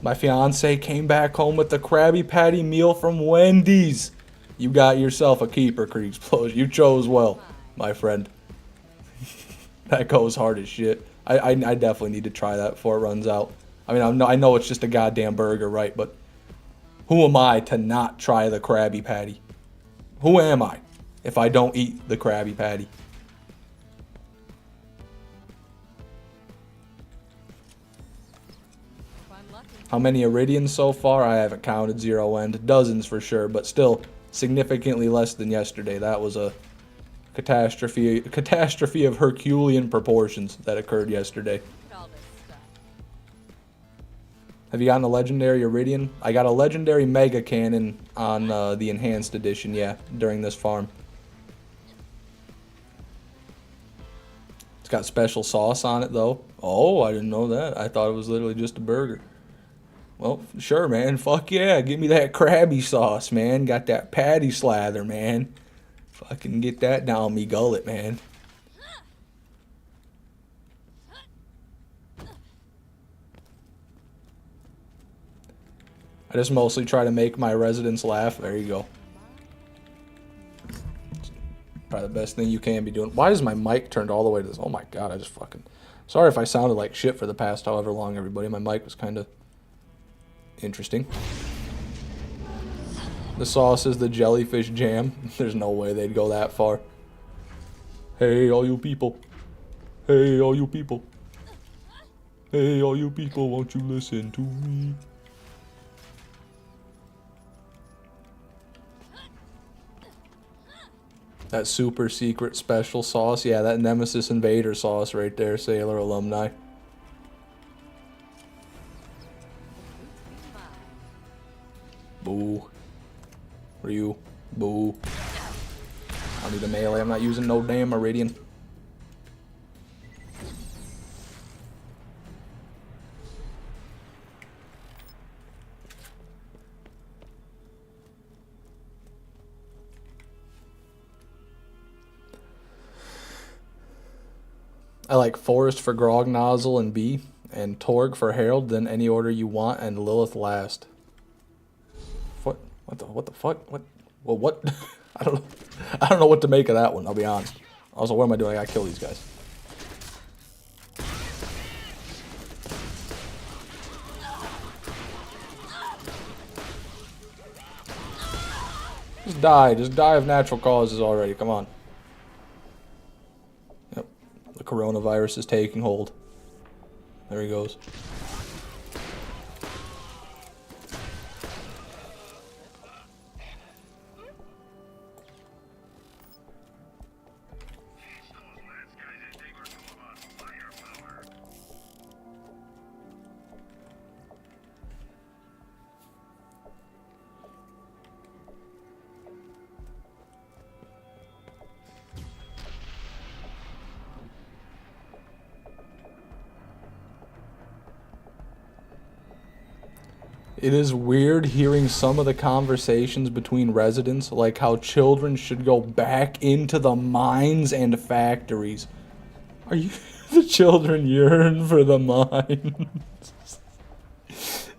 [SPEAKER 1] My fiance came back home with the Krabby Patty meal from Wendy's. You got yourself a keeper, Cree Explosion. You chose well, my friend. That goes hard as shit. I definitely need to try that before it runs out. I mean, I know it's just a goddamn burger, right? But who am I to not try the Krabby Patty? Who am I if I don't eat the Krabby Patty? How many Iridians so far? I haven't counted, 0 end. Dozens for sure, but still significantly less than yesterday. That was a catastrophe of Herculean proportions that occurred yesterday. Have you gotten a legendary Iridian? I got a legendary Mega Cannon on the enhanced edition, yeah, during this farm. It's got special sauce on it though. Oh, I didn't know that. I thought it was literally just a burger. Well, sure, man. Fuck yeah. Give me that Krabby sauce, man. Got that patty slather, man. Fucking get that down me gullet, man. I just mostly try to make my residents laugh. There you go. Probably the best thing you can be doing. Why is my mic turned all the way to this? Oh my god, I just fucking... Sorry if I sounded like shit for the past however long, everybody. My mic was kind of interesting. The sauce is the jellyfish jam. There's no way they'd go that far. Hey, all you people. Hey, all you people. Hey, all you people, won't you listen to me? That super secret special sauce. Yeah, that Nemesis Invader sauce right there, Sailor alumni. Boo. Ryu. Boo. I don't need a melee. I'm not using no damn Meridian. I like Forest for Grog Nozzle and B, and Torg for Herald, then any order you want, and Lilith last. What the fuck? What? Well, what? I don't know. I don't know what to make of that one, I'll be honest. Also, what am I doing? I gotta kill these guys. Just die. Just die of natural causes already. Come on. Yep. The coronavirus is taking hold. There he goes. It is weird hearing some of the conversations between residents, like how children should go back into the mines and factories. Are you... The children yearn for the mines.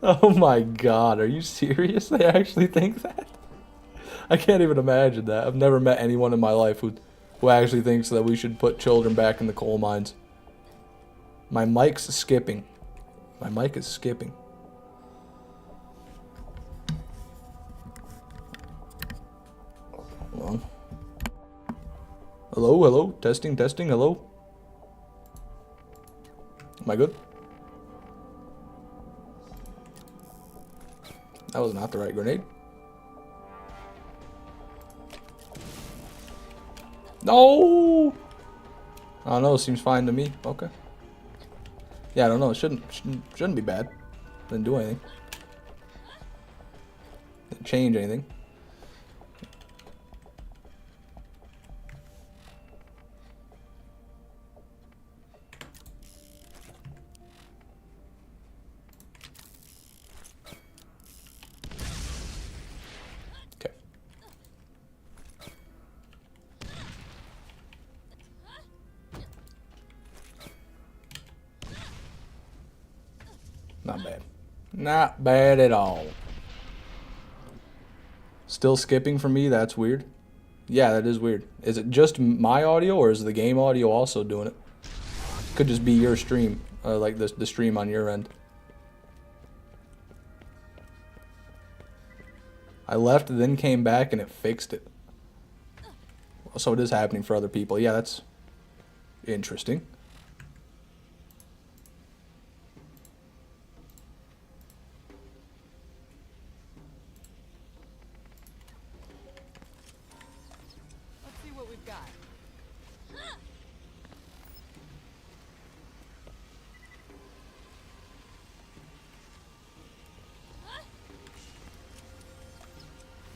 [SPEAKER 1] Oh my god, are you serious? They actually think that? I can't even imagine that. I've never met anyone in my life who actually thinks that we should put children back in the coal mines. My mic's skipping. My mic is skipping. Hold on. Hello, hello, testing, testing, hello. Am I good? That was not the right grenade. No! I don't know, seems fine to me. Okay. Yeah, I don't know, it shouldn't be bad. Didn't do anything. Didn't change anything. Not bad. Not bad at all. Still skipping for me? That's weird. Yeah, that is weird. Is it just my audio or is the game audio also doing it? Could just be your stream, like the stream on your end. I left, then came back, and it fixed it. So it is happening for other people. Yeah, that's interesting.
[SPEAKER 2] Let's see what we've got.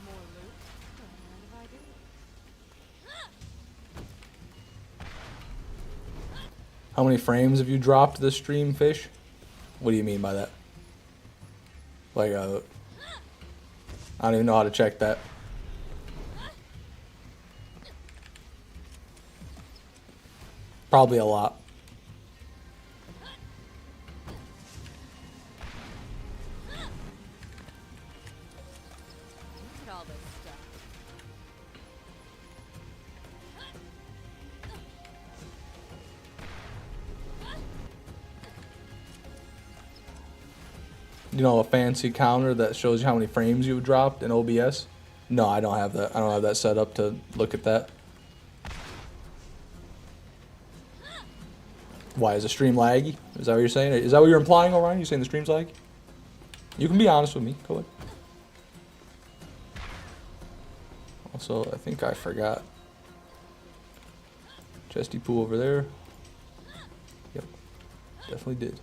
[SPEAKER 2] More loot. Don't mind if I do.
[SPEAKER 1] How many frames have you dropped this stream, Fish? What do you mean by that? Like, I don't even know how to check that. Probably a lot.
[SPEAKER 2] Look at all this stuff.
[SPEAKER 1] You know, a fancy counter that shows you how many frames you've dropped in OBS? No, I don't have that. I don't have that set up to look at that. Why is the stream laggy? Is that what you're saying? Is that what you're implying, Orion? You saying the stream's laggy? You can be honest with me. Go ahead. Also, I think I forgot. Chesty pool over there. Yep, definitely did.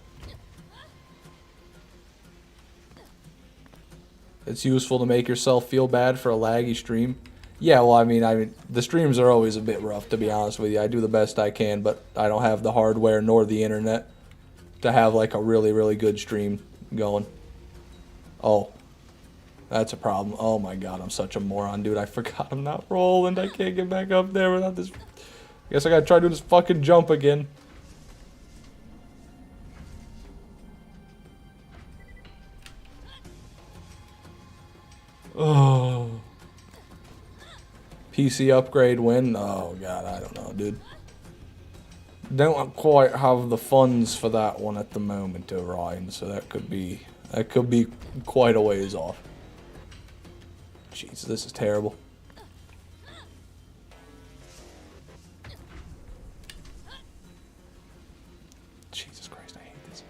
[SPEAKER 1] It's useful to make yourself feel bad for a laggy stream. Yeah, well, I mean, the streams are always a bit rough, to be honest with you. I do the best I can, but I don't have the hardware nor the internet to have like a really, really good stream going. Oh, that's a problem. Oh my god, I'm such a moron, dude. I forgot I'm not rolling. I can't get back up there without this. I guess I gotta try to do this fucking jump again. Oh. PC upgrade win? Oh god, I don't know, dude. Don't quite have the funds for that one at the moment, Orion, so that could be quite a ways off. Jeez, this is terrible. Jesus Christ, I hate this.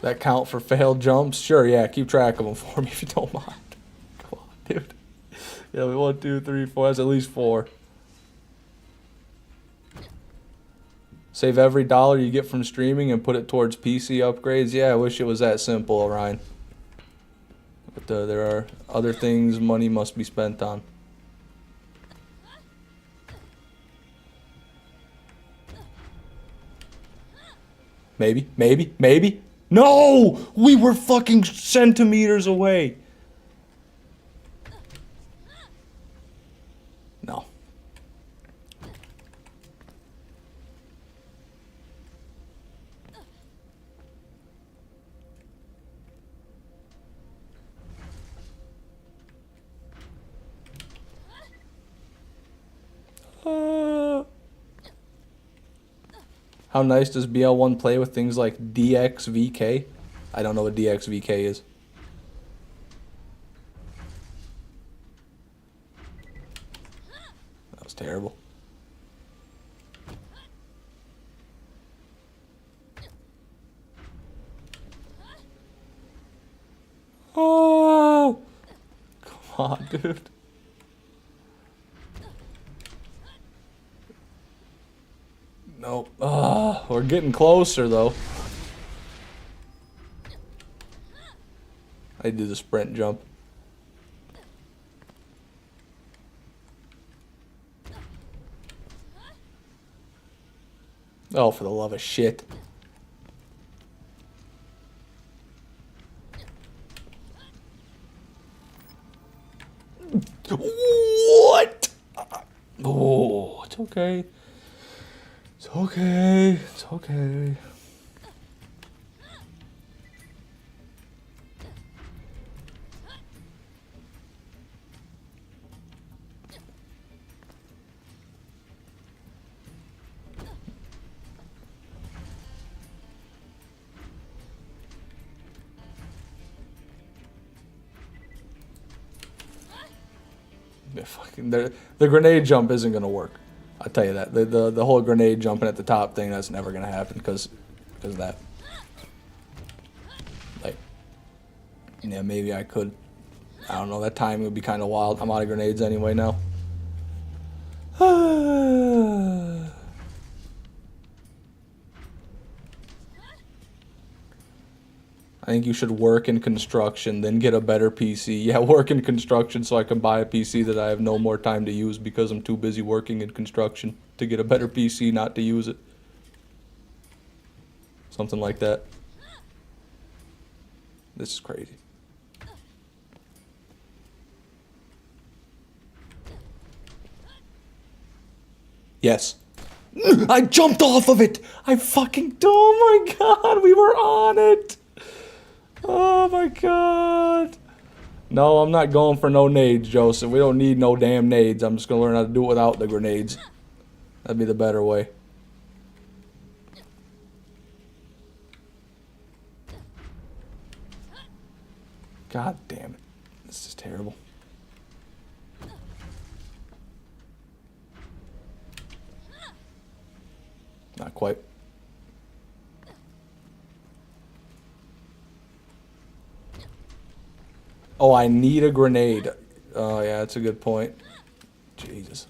[SPEAKER 1] That count for failed jumps? Sure, yeah, keep track of them for me if you don't mind. Come on, dude. Yeah, 1, 2, 3, 4. That's at least 4. Save every dollar you get from streaming and put it towards PC upgrades. Yeah, I wish it was that simple, Orion. But there are other things money must be spent on. Maybe, maybe, maybe. No! We were fucking centimeters away. No. How nice does BL1 play with things like DXVK? I don't know what DXVK is. That was terrible. Oh! Come on, dude. Nope. We're getting closer, though. I do the sprint jump. Oh, for the love of shit. What? Oh, it's okay. It's okay. It's okay. The grenade jump isn't gonna work. I'll tell you that. The whole grenade jumping at the top thing, that's never gonna happen because of that. Like, yeah, maybe I could. I don't know. That timing would be kind of wild. I'm out of grenades anyway now. I think you should work in construction, then get a better PC. Yeah, work in construction so I can buy a PC that I have no more time to use because I'm too busy working in construction to get a better PC not to use it. Something like that. This is crazy. Yes. I jumped off of it! I fucking... Oh my god, we were on it! Oh my god. No, I'm not going for no nades, Joseph. We don't need no damn nades. I'm just gonna learn how to do it without the grenades. That'd be the better way. God damn it. This is terrible. Not quite. Oh, I need a grenade. Oh, yeah, that's a good point. Jesus.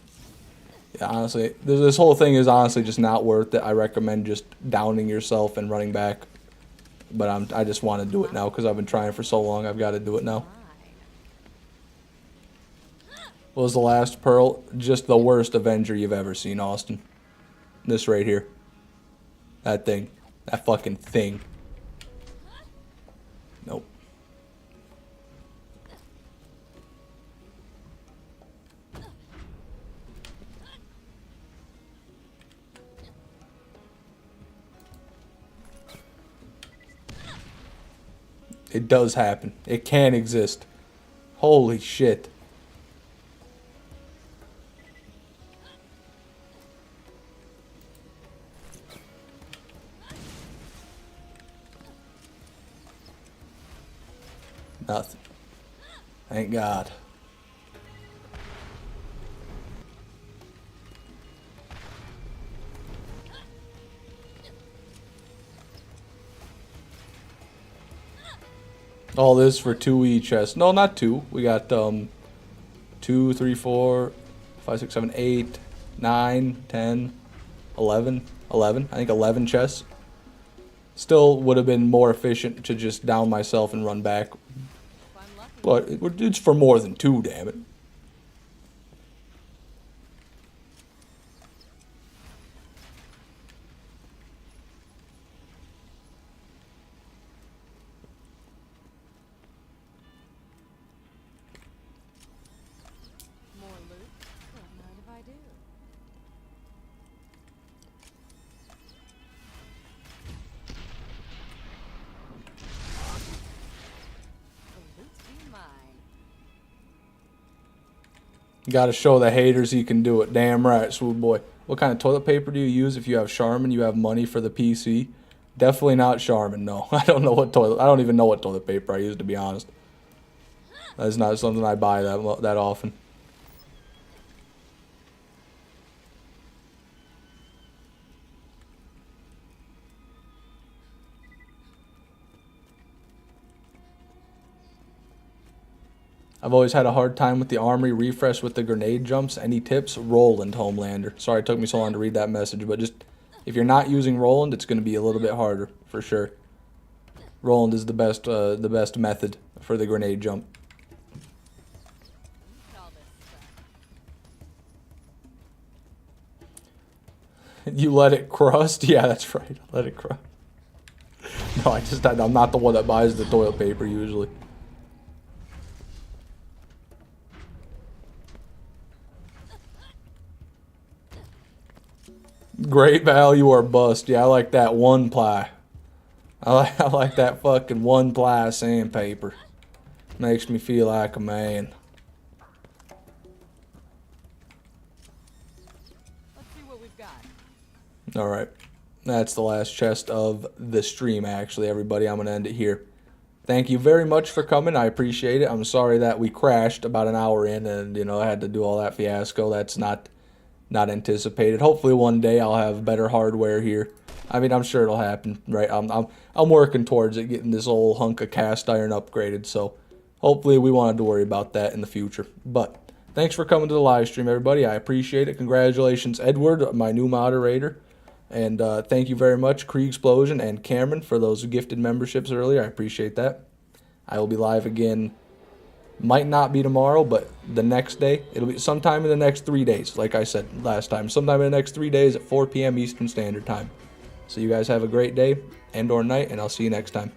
[SPEAKER 1] Yeah, honestly, this whole thing is honestly just not worth it. I recommend just downing yourself and running back. But I just want to do it now because I've been trying for so long. I've got to do it now. What was the last pearl? Just the worst Avenger you've ever seen, Austin. This right here. That thing. That fucking thing. Nope. It does happen. It can exist. Holy shit. Nothing. Thank God. All this for 2 chests. No, not 2. We got 2, 3, 4, 5, 6, 7, 8, 9, 10, 11. 11. I think 11 chests. Still would have been more efficient to just down myself and run back. But it's for more than 2, damn it.
[SPEAKER 2] More loot? Don't mind if I do. The loot's be mine.
[SPEAKER 1] Gotta show the haters he can do it. Damn right, Swoop Boy. What kind of toilet paper do you use if you have Charmin? You have money for the PC? Definitely not Charmin, no. I don't even know what toilet paper I use, to be honest. That's not something I buy that often. I've always had a hard time with the Armory refresh with the grenade jumps. Any tips? Roland, Homelander. Sorry it took me so long to read that message, but just if you're not using Roland, it's going to be a little bit harder, for sure. Roland is the best method for the grenade jump. You let it crust? Yeah, that's right. Let it crust. No, I'm not the one that buys the toilet paper usually. Great value or bust. Yeah, I like that 1-ply. I like that fucking 1-ply sandpaper. Makes me feel like a man.
[SPEAKER 2] Let's see what we've got.
[SPEAKER 1] Alright. That's the last chest of the stream, actually, everybody. I'm going to end it here. Thank you very much for coming. I appreciate it. I'm sorry that we crashed about an hour in and, I had to do all that fiasco. That's not anticipated. Hopefully one day I'll have better hardware here. I mean, I'm sure it'll happen, right? I'm working towards it, getting this old hunk of cast iron upgraded, so hopefully we won't have to worry about that in the future. But thanks for coming to the live stream, everybody. I appreciate it. Congratulations, Edward, my new moderator. And thank you very much, Kriegsplosion and Cameron, for those gifted memberships earlier. I appreciate that. I will be live again. Might not be tomorrow, but the next day. It'll be sometime in the next 3 days, like I said last time. Sometime in the next 3 days at 4 p.m. Eastern Standard Time. So you guys have a great day and or night, and I'll see you next time.